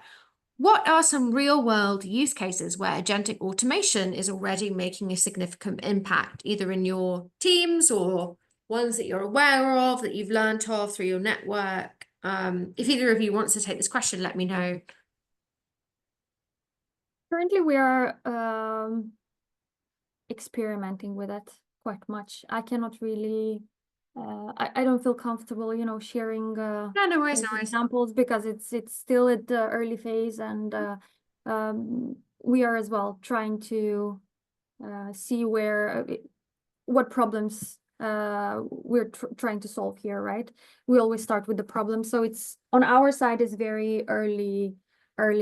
what are some real world use cases where agentic automation is already making a significant impact, either in your teams or ones that you're aware of, that you've learned of through your network? If either of you wants to take this question, let me know. Currently, we are experimenting with it quite much. I cannot really, I don't feel comfortable, sharing No worries. examples, because it's still at the early phase, and we are as well trying to see what problems we're trying to solve here, right? We always start with the problem, so it's on our side is very early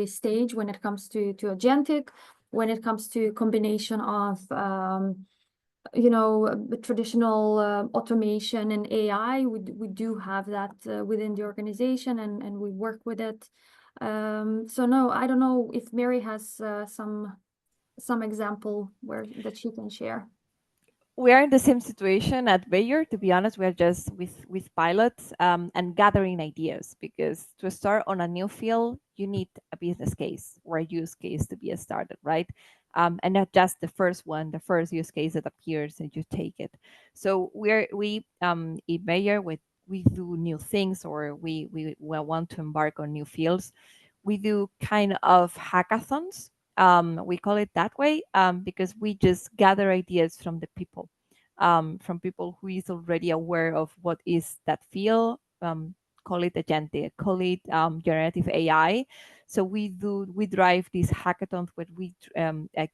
stage when it comes to agentic, when it comes to combination of traditional automation and AI. We do have that within the organization, and we work with it. So no, I don't know if Mary has some example that she can share. We are in the same situation at Bayer. To be honest, we are just with pilots and gathering ideas, because to start on a new field, you need a business case or a use case to be started, right? And not just the first one, the first use case that appears and you take it. So we in Bayer, we do new things, or we want to embark on new fields. We do kind of hackathons. We call it that way because we just gather ideas from the people, from people who is already aware of what is that field. Call it agentic, call it generative AI. So we drive these hackathons where we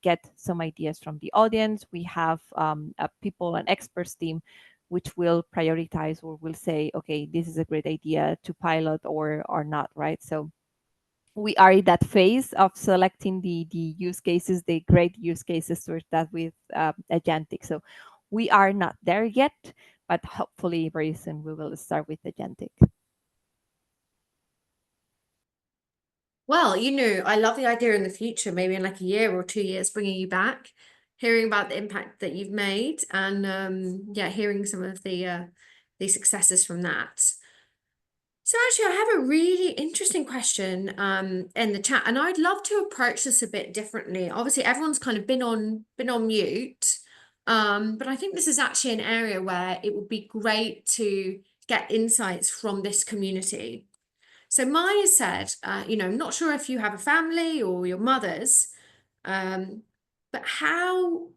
get some ideas from the audience. We have a people, an experts team, which will prioritize or will say, okay, this is a great idea to pilot or not, right? So we are in that phase of selecting the use cases, the great use cases to start with agentic. So we are not there yet, but hopefully very soon we will start with agentic. Well, I love the idea in the future, maybe in like a year or 2 years, bringing you back, hearing about the impact that you've made, and yeah, hearing some of the successes from that. So actually, I have a really interesting question in the chat, and I'd love to approach this a bit differently. Obviously, everyone's kind of been on mute, but I think this is actually an area where it would be great to get insights from this community. So Maya said, not sure if you have a family or your mother's, but how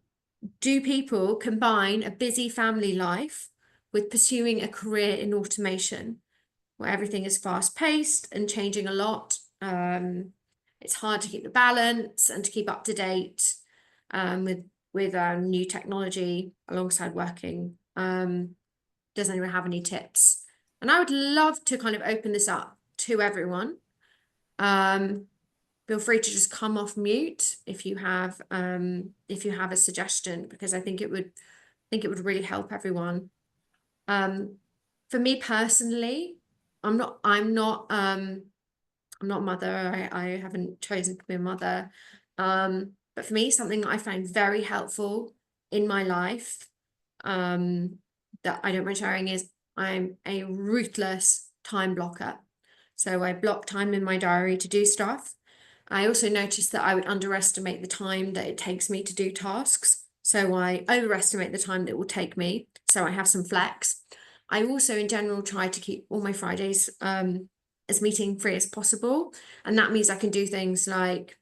do people combine a busy family life with pursuing a career in automation, where everything is fast-paced and changing a lot? It's hard to keep the balance and to keep up to date with new technology alongside working. Does anyone have any tips? And I would love to kind of open this up to everyone. Feel free to just come off mute if you have a suggestion, because I think it would really help everyone. For me personally, I'm not a mother. I haven't chosen to be a mother. But for me, something I find very helpful in my life, that I don't mind sharing, is I'm a ruthless time blocker. So I block time in my diary to do stuff. I also noticed that I would underestimate the time that it takes me to do tasks. So I overestimate the time that it will take me. So I have some flex. I also, in general, try to keep all my Fridays as meeting free as possible. And that means I can do things like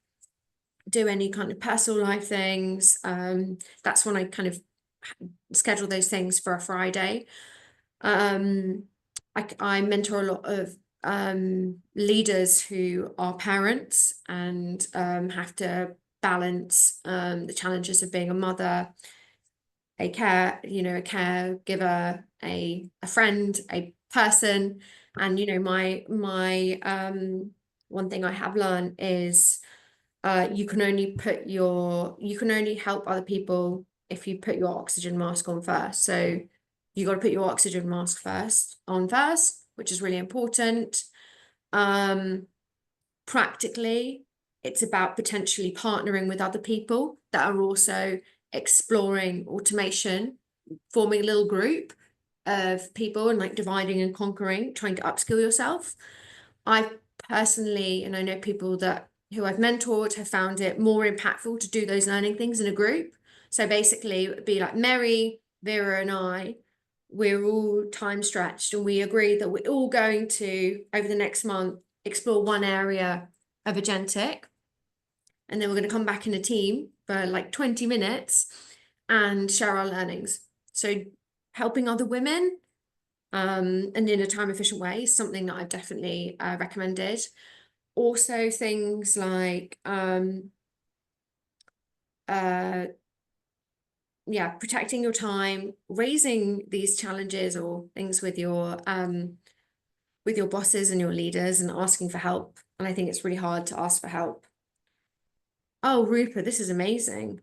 do any kind of personal life things. That's when I kind of schedule those things for a Friday. I mentor a lot of leaders who are parents and have to balance the challenges of being a mother, a caregiver, a friend, a person. And my one thing I have learned is you can only help other people if you put your oxygen mask on first. So you got to put your oxygen mask first, which is really important. Practically, it's about potentially partnering with other people that are also exploring automation, forming a little group of people and like dividing and conquering, trying to upskill yourself. I personally, and I know people who I've mentored, have found it more impactful to do those learning things in a group. So basically, it would be like Mary, Vera, and we're all time stretched, and we agree that we're all going to, over the next month, explore one area of agentic. And then we're going to come back in a team for like 20 minutes and share our learnings. So helping other women and in a time efficient way is something that I've definitely recommended. Also things like protecting your time, raising these challenges or things with your bosses and your leaders, and asking for help. And I think it's really hard to ask for help. Oh, Rupa, this is amazing.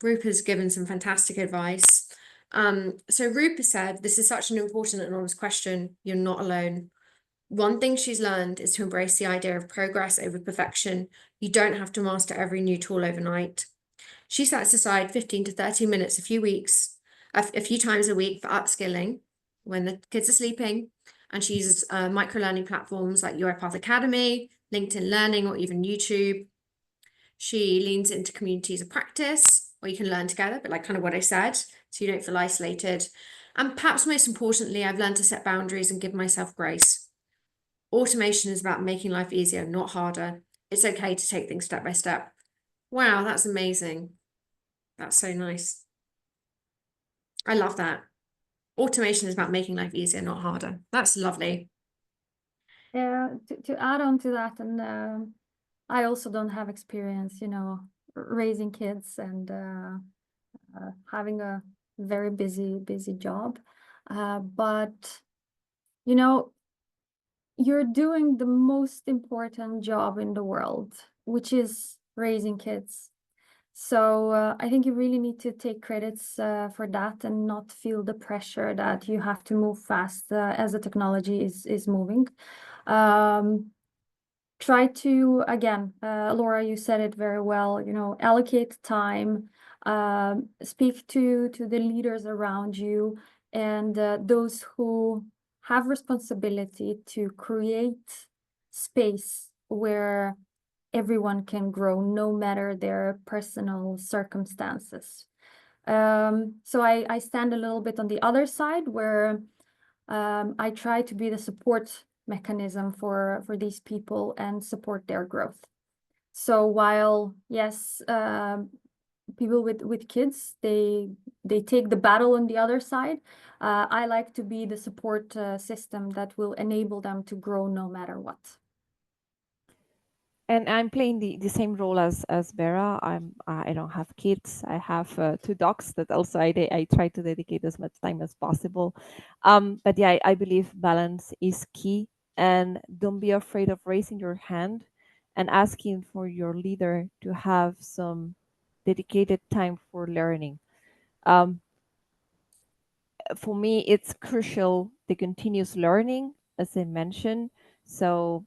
Rupa's given some fantastic advice. So Rupa said, this is such an important and honest question. You're not alone. one thing she's learned is to embrace the idea of progress over perfection. You don't have to master every new tool overnight. She sets aside 15 to 30 minutes a few times a week for upskilling when the kids are sleeping. And she uses micro-learning platforms like UiPath Academy, LinkedIn Learning, or even YouTube. She leans into communities of practice where you can learn together, but like kind of what I said, so you don't feel isolated. And perhaps most importantly, I've learned to set boundaries and give myself grace. Automation is about making life easier, not harder. It's okay to take things step by step. Wow, that's amazing. That's so nice. I love that. Automation is about making life easier, not harder. That's lovely. Yeah, to add on to that, and I also don't have experience, raising kids and having a very busy job. But, you're doing the most important job in the world, which is raising kids. So I think you really need to take credits for that and not feel the pressure that you have to move fast as the technology is moving. Try to, again, Laura, you said it very well, allocate time, speak to the leaders around you and those who have responsibility to create space where everyone can grow no matter their personal circumstances. So I stand a little bit on the other side where I try to be the support mechanism for these people and support their growth. So while yes, people with kids, they take the battle on the other side, I like to be the support system that will enable them to grow no matter what. And I'm playing the same role as Vera. I don't have kids. I have 2 dogs that also I try to dedicate as much time as possible. But yeah, I believe balance is key, and don't be afraid of raising your hand and asking for your leader to have some dedicated time for learning. For me, it's crucial the continuous learning, as I mentioned. So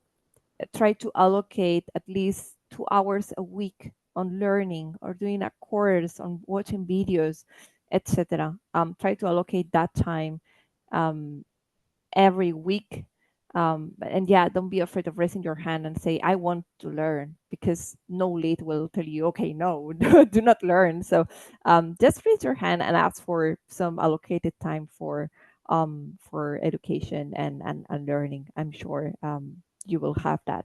try to allocate at least 2 hours a week on learning or doing a course on watching videos, etc. Try to allocate that time every week. And yeah, don't be afraid of raising your hand and say, I want to learn, because no lead will tell you, okay, no, do not learn. So just raise your hand and ask for some allocated time for education and learning. I'm sure you will have that.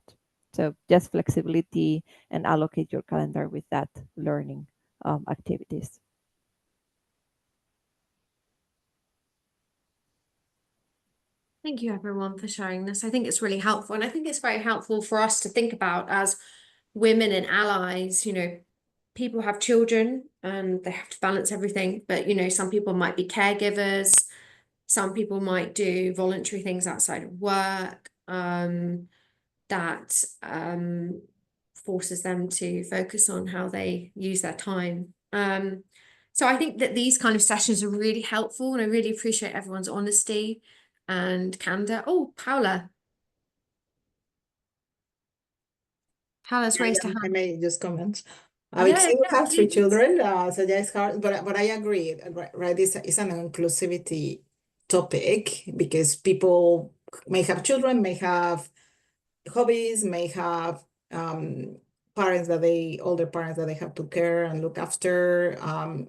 So just flexibility and allocate your calendar with that learning activities. Thank you, everyone, for sharing this. I think it's really helpful. And I think it's very helpful for us to think about as women and allies. People have children and they have to balance everything. But, some people might be caregivers. Some people might do voluntary things outside of work that forces them to focus on how they use their time. So I think that these kind of sessions are really helpful, and I really appreciate everyone's honesty and candor. Oh, Paula's raised her I hand. may just comment. Yeah, Because I yeah, have 3 please. children, so yeah, it's hard, but I agree, right? It's an inclusivity topic because people may have children, may have hobbies, may have parents older parents that they have to care and look after,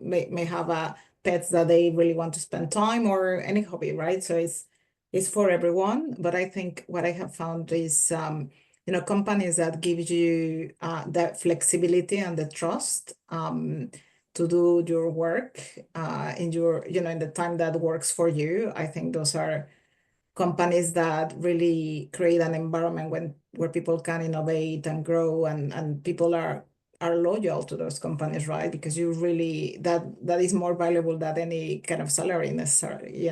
may have pets that they really want to spend time, or any hobby, right? So it's for everyone. But I think what I have found is companies that give you that flexibility and the trust to do your work in in the time that works for you. I think those are companies that really create an environment where people can innovate and grow, and people are loyal to those companies, right? Because you really that is more valuable than any kind of salary necessarily.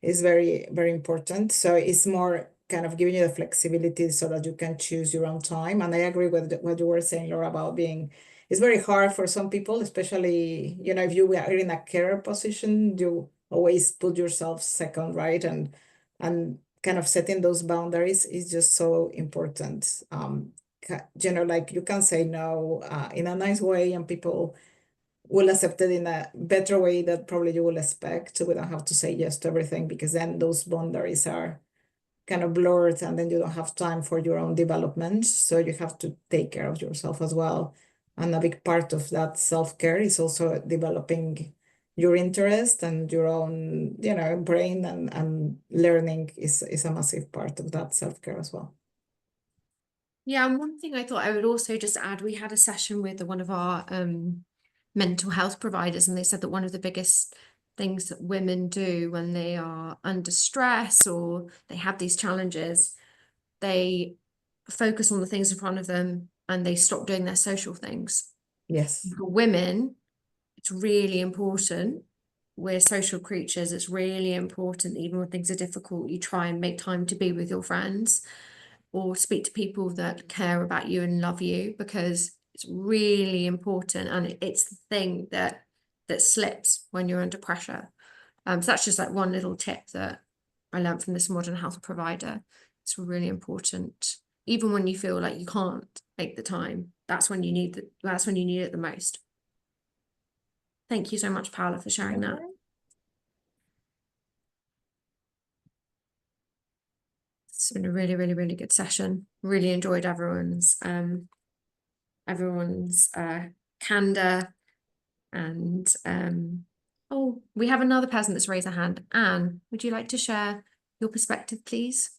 It's very, very important. So it's more kind of giving you the flexibility so that you can choose your own time. And I agree with what you were saying, Laura, about it's very hard for some people, especially, if you are in a carer position, you always put yourself second, right? And kind kind of setting those boundaries is just so important. You know, like you can say no in a nice way, and people will accept it in a better way that probably you will expect. So we don't have to say yes to everything, because then those boundaries are kind of blurred, and then you don't have time for your own development. So you have to take care of yourself as well. And a big part of that self-care is also developing your interest and your own, you know, brain, and learning is a massive part of that self-care as well. Yeah, and one thing I thought I would also just add, we had a session with one of our mental health providers, and they said that one of the biggest things that women do when they are under stress or they have these challenges, they focus on the things in front of them and they stop doing their social things. Yes. For women, it's really important. We're social creatures. It's really important that even when things are difficult, you try and make time to be with your friends or speak to people that care about you and love you, because it's really important, and it's the thing that slips when you're under pressure. So that's just like one little tip that I learned from this modern health provider. It's really important. Even when you feel like you can't make the time, that's when you need it the most. Thank you so much, Paola, for sharing that. It's been a really, really, really good session. Really enjoyed everyone's candor, and oh, we have another person that's raised a hand. Anne, would you like to share your perspective, please?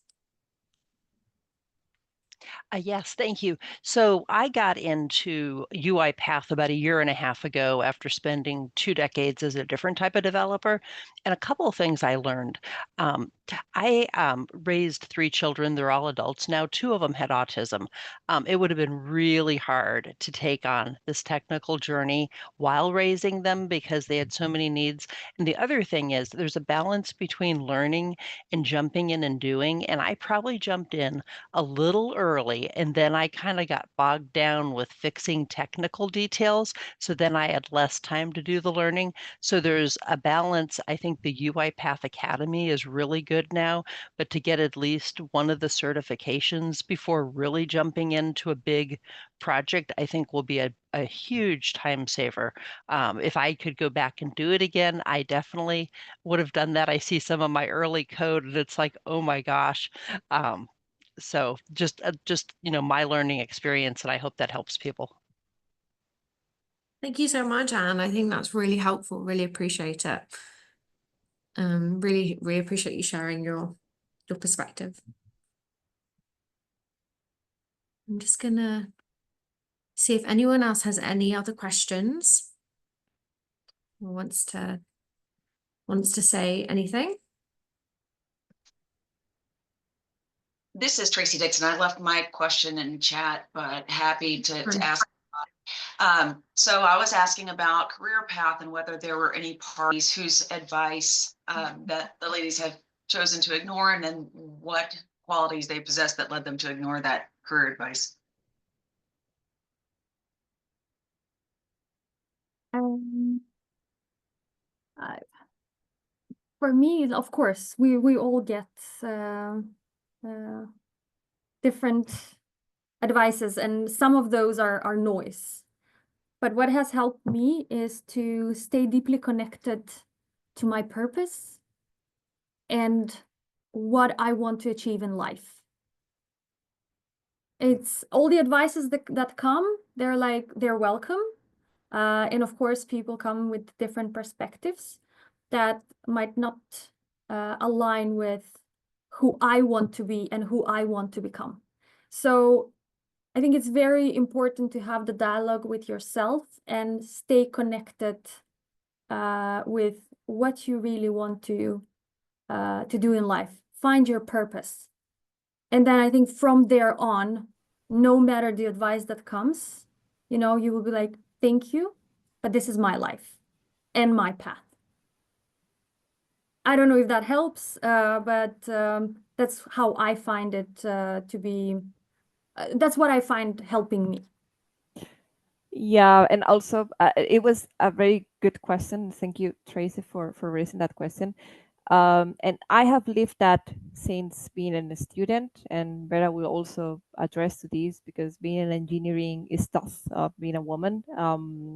Yes, thank you. So I got into UiPath about a year and a half ago after spending 2 decades as a different type of developer. And a couple of things I learned. I raised 3 children. They're all adults now. 2 of them had autism. It would have been really hard to take on this technical journey while raising them because they had so many needs. And the other thing is there's a balance between learning and jumping in and doing. And I probably jumped in a little early, and then I kind of got bogged down with fixing technical details. So then I had less time to do the learning. So there's a balance. I think the UiPath Academy is really good now, but to get at least one of the certifications before really jumping into a big project, I think will be a huge time saver. If I could go back and do it again, I definitely would have done that. I see some of my early code and it's like, oh my gosh. So just you know, my learning experience, and I hope that helps people. Thank you so much, Anne. I think that's really helpful. Really appreciate it. Really, really appreciate you sharing your perspective. I'm just gonna see if anyone else has any other questions or wants to say anything. This is Tracy Dixon. I left my question in chat, but happy to ask. So I was asking about career path and whether there were any parties whose advice that the ladies have chosen to ignore, and then what qualities they possess that led them to ignore that career advice. For me, of course, we all get different advices, and some of those are noise. But what has helped me is to stay deeply connected to my purpose and what I want to achieve in life. It's all the advices that come, they're welcome. And of course, people come with different perspectives that might not align with who I want to be and who I want to become. So I think it's very important to have the dialogue with yourself and stay connected with what you really want to do in life. Find your purpose. And then I think from there on, no matter the advice that comes, you know, you will be like, thank you, but this is my life and my path. I don't know if that helps, but that's how I find it to be. That's what I find helping me. Yeah, and also it was a very good question. Thank you, Tracy, for raising that question. And I have lived that since being a student, and Vera will also address to this because being in engineering is tough, being a woman.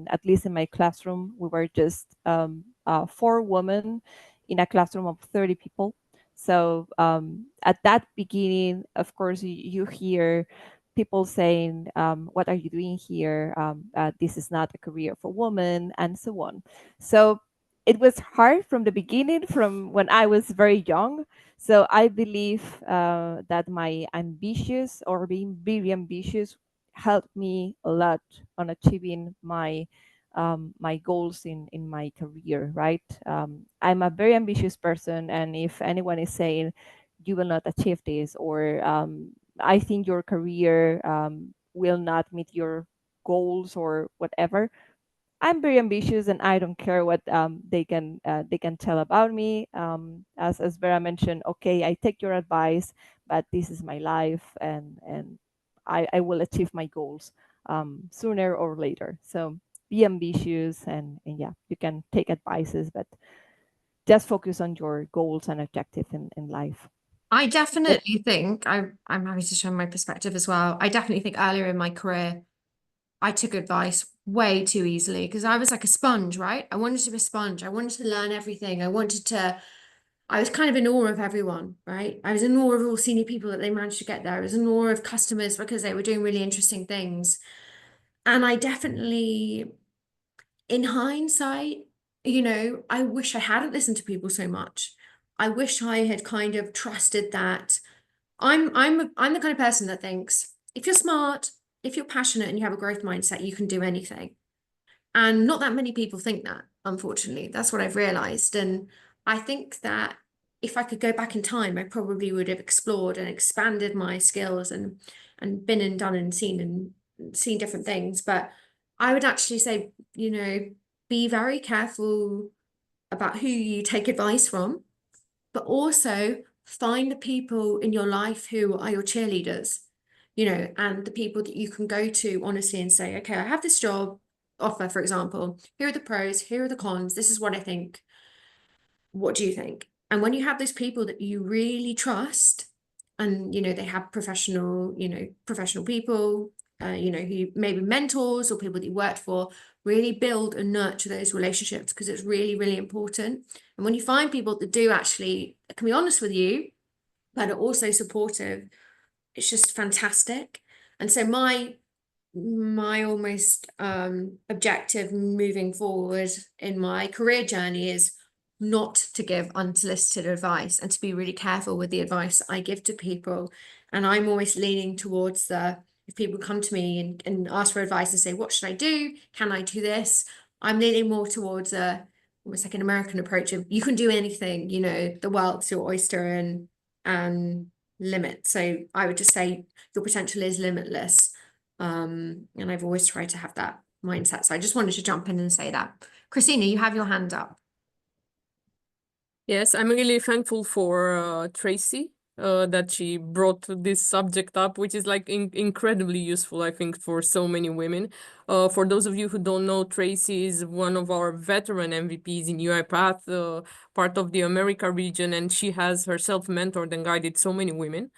At least in my classroom, we were just 4 women in a classroom of 30 people. So at that beginning, of course, you hear people saying, what are you doing here? This is not a career for women, and so on. So it was hard from the beginning, from when I was very young. So I believe that my ambitious or being very ambitious helped me a lot on achieving my goals in my career, right? I'm a very ambitious person, and if anyone is saying you will not achieve this, or I think your career will not meet your goals or whatever, I'm very ambitious and I don't care what they can tell about me. As Vera mentioned, okay, I take your advice, but this is my life, and I will achieve my goals sooner or later. So be ambitious, and yeah, you can take advices, but just focus on your goals and objectives in life. I definitely think I'm happy to share my perspective as well. I definitely think earlier in my career, I took advice way too easily because I was like a sponge, right? I wanted to be a sponge. I wanted to learn everything. I was kind of in awe of everyone, right? I was in awe of all senior people that they managed to get there. I was in awe of customers because they were doing really interesting things. And I definitely, in hindsight, I wish I hadn't listened to people so much. I wish I had kind of trusted that I'm the kind of person that thinks if you're smart, if you're passionate and you have a growth mindset, you can do anything. And not that many people think that, unfortunately. That's what I've realized. And I think that if I could go back in time, I probably would have explored and expanded my skills and been and done and seen different things. But I would actually say, be very careful about who you take advice from, but also find the people in your life who are your cheerleaders, and the people that you can go to honestly and say, okay, I have this job offer, for example, here are the pros, here are the cons, this is what I think. What do you think? And when you have those people that you really trust, and they have professional people, who maybe mentors or people that you worked for, really build and nurture those relationships because it's really, really important. And when you find people that do actually can be honest with you, but are also supportive, it's just fantastic. And so my almost objective moving forward in my career journey is not to give unsolicited advice and to be really careful with the advice I give to people. And I'm always leaning towards if people come to me and ask for advice and say, what should I do? Can I do this? I'm leaning more towards almost like an American approach of you can do anything, the world's your oyster and limit. So I would just say your potential is limitless. And I've always tried to have that mindset. So I just wanted to jump in and say that. Christina, you have your hand up. Yes, I'm really thankful for Tracy that she brought this subject up, which is like incredibly useful, I think, for so many women. For those of you who don't know, Tracy is one of our veteran MVPs in UiPath, part of the America region, and she has herself mentored and guided so many women.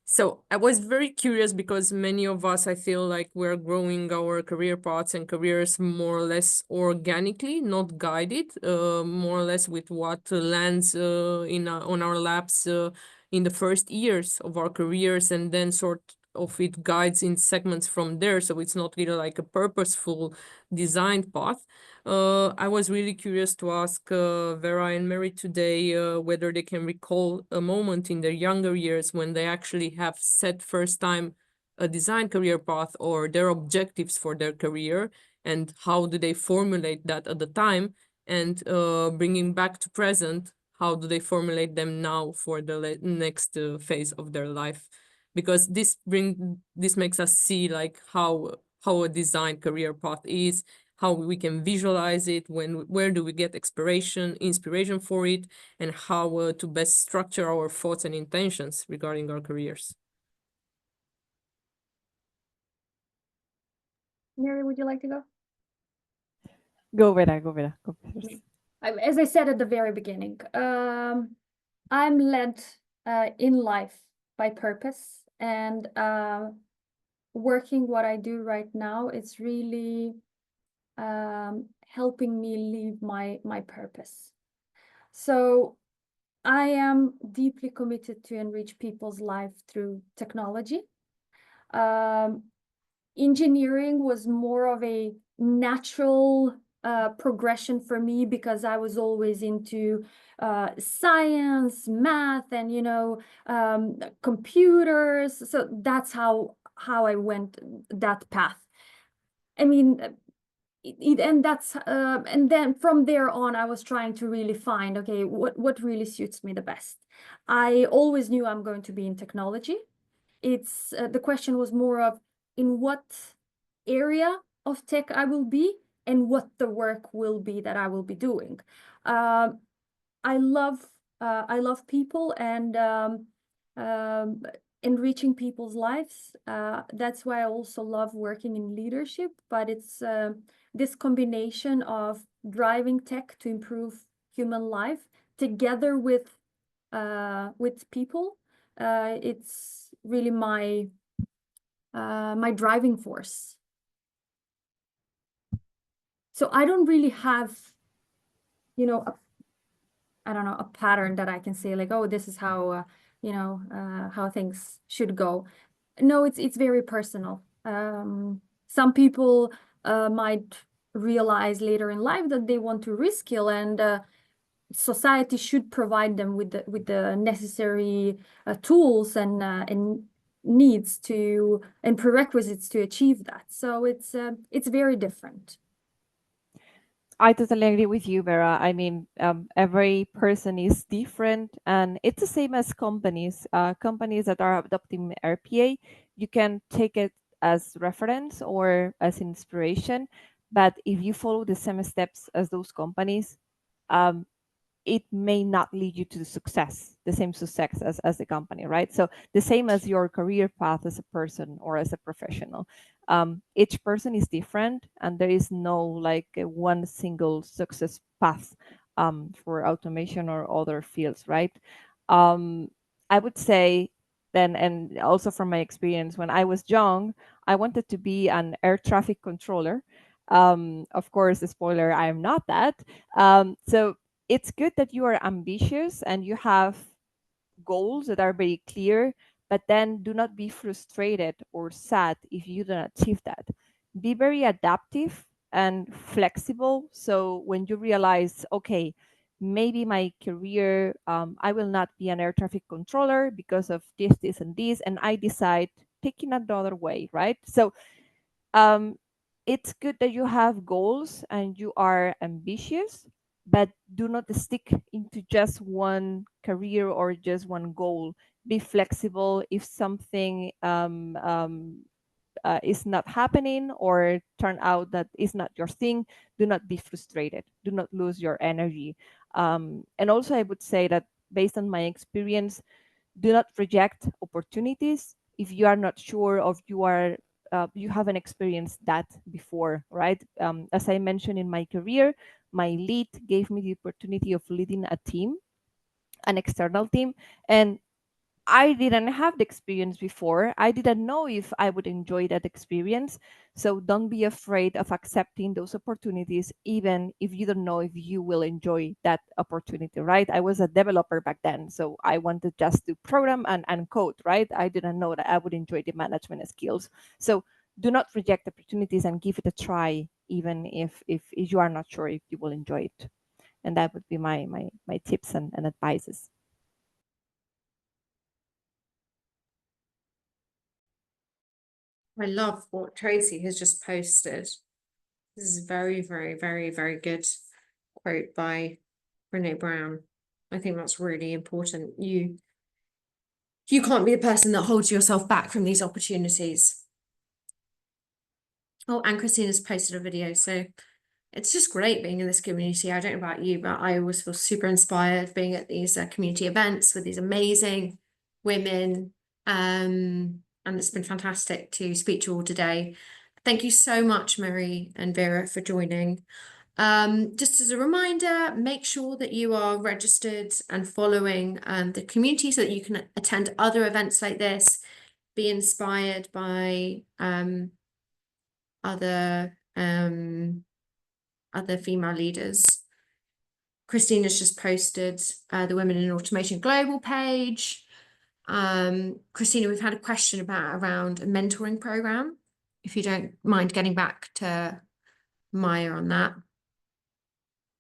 So I was very curious because many of us, I feel like we're growing our career paths and careers more or less organically, not guided, more or less with what lands on our laps in the first years of our careers, and then sort of it guides in segments from there. So it's not really like a purposeful designed path. I was really curious to ask Vera and Mary today whether they can recall a moment in their younger years when they actually have set first time a design career path or their objectives for their career, and how do they formulate that at the time, and bringing back to present, how do they formulate them now for the next phase of their life? Because this makes us see like how a design career path is, how we can visualize it, where do we get inspiration for it, and how to best structure our thoughts and intentions regarding our careers. Mary, would you like to go? Go, Vera, go, Vera, go first. as I said at the very beginning, I'm led in life by purpose, and working what I do right now, it's really helping me live my purpose. So I am deeply committed to enrich people's life through technology. Engineering was more of a natural progression for me because I was always into science, math, and computers. So that's how I went that path. I mean, and then from there on, I was trying to really find, okay, what really suits me the best. I always knew I'm going to be in technology. It's the question was more of in what area of tech I will be and what the work will be that I will be doing. I love people and enriching people's lives. That's why I also love working in leadership, but it's this combination of driving tech to improve human life together with people. It's really my driving force. So I don't really have, I don't know, a pattern that I can say like, oh, this is how, how things should go. No, it's very personal. Some people might realize later in life that they want to reskill, and society should provide them with the necessary tools and needs to and prerequisites to achieve that. So it's very different. I totally agree with you, Vera. I mean, every person is different, and it's the same as companies. Companies that are adopting RPA, you can take it as reference or as inspiration, but if you follow the same steps as those companies, it may not lead you to the same success as the company, right? So the same as your career path as a person or as a professional. Each person is different, and there is no like one single success path for automation or other fields, right? I would say then, and also from my experience, when I was young, I wanted to be an air traffic controller. Of course, spoiler, I am not that. So it's good that you are ambitious and you have goals that are very clear, but then do not be frustrated or sad if you don't achieve that. Be very adaptive and flexible. So when you realize, okay, maybe my career, I will not be an air traffic controller because of this, and this, and I decide taking another way, right? So it's good that you have goals and you are ambitious, but do not stick into just one career or just one goal. Be flexible. If something is not happening or turn out that is not your thing, do not be frustrated. Do not lose your energy. And also, I would say that based on my experience, do not reject opportunities if you are not sure of you haven't experienced that before, right? As I mentioned in my career, my lead gave me the opportunity of leading a team, an external team, and I didn't have the experience before. I didn't know if I would enjoy that experience. So don't be afraid of accepting those opportunities, even if you don't know if you will enjoy that opportunity, right? I was a developer back then, so I wanted just to program and code, right? I didn't know that I would enjoy the management skills. So do not reject opportunities and give it a try, even if you are not sure if you will enjoy it. And that would be my tips and advices. I love what Tracy has just posted. This is very, very, very, very good quote by Brene Brown. I think that's really important. You can't be the person that holds yourself back from these opportunities. Oh, and Christina's posted a video, so it's just great being in this community. I don't know about you, but I always feel super inspired being at these community events with these amazing women. And it's been fantastic to speak to you all today. Thank you so much, Mary and Vera, for joining. Just as a reminder, make sure that you are registered and following the community so that you can attend other events like this, be inspired by other female leaders. Christina's just posted the Women in Automation Global page. Christina, we've had a question around a mentoring program. If you don't mind getting back to Maya on that.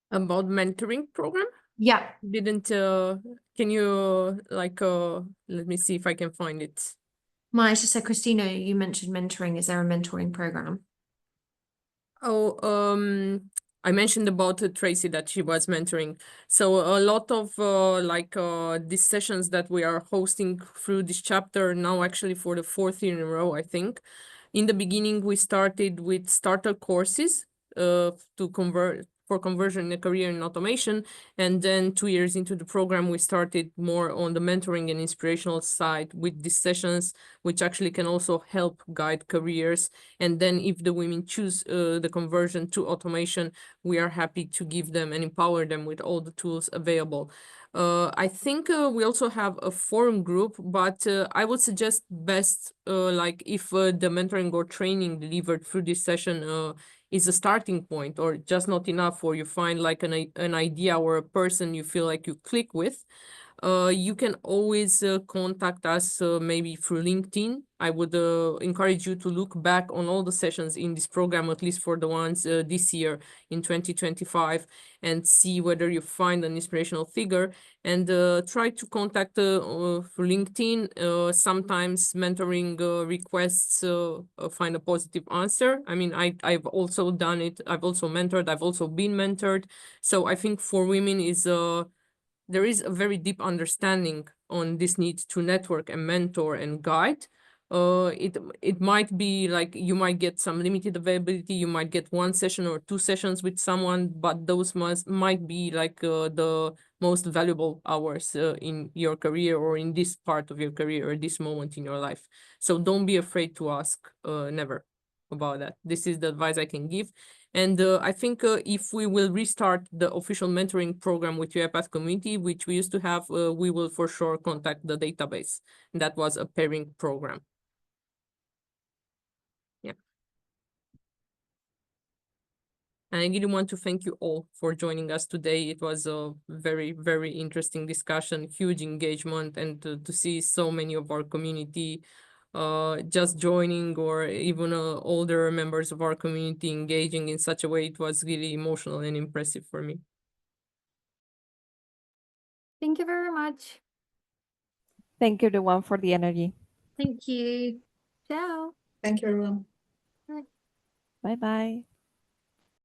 About mentoring program? Yeah. Didn't can you like let me see if I can find it. Maya just said, Christina, you mentioned mentoring. Is there a mentoring program? Oh, I mentioned about Tracy that she was mentoring. So a lot of these sessions that we are hosting through this chapter now, actually for the 4th year in a row, I think. In the beginning, we started with starter courses to conversion in a career in automation. And then 2 years into the program, we started more on the mentoring and inspirational side with these sessions, which actually can also help guide careers. And then if the women choose the conversion to automation, we are happy to give them and empower them with all the tools available. I think we also have a forum group, but I would suggest best like if the mentoring or training delivered through this session is a starting point or just not enough, or you find like an idea or a person you feel like you click with, you can always contact us maybe through LinkedIn. I would encourage you to look back on all the sessions in this program, at least for the ones this year in 2025, and see whether you find an inspirational figure and try to contact through LinkedIn. Sometimes mentoring requests find a positive answer. I mean, I've also done it. I've also mentored. I've also been mentored. So I think for women is there is a very deep understanding on this need to network and mentor and guide. It might be like you might get some limited availability, you might get 1 session or 2 sessions with someone, but those might be like the most valuable hours in your career or in this part of your career or this moment in your life. So don't be afraid to ask, never about that. This is the advice I can give. And I think if we will restart the official mentoring program with UI Path community, which we used to have, we will for sure contact the database. And that was a pairing program. Yeah. And I really want to thank you all for joining us today. It was a very, very interesting discussion, huge engagement, and to see so many of our community just joining, or even older members of our community engaging in such a way. It was really emotional and impressive for me. Thank you very much. Thank you, everyone, for the energy. Thank you. Ciao. Thank you, everyone. Bye-bye.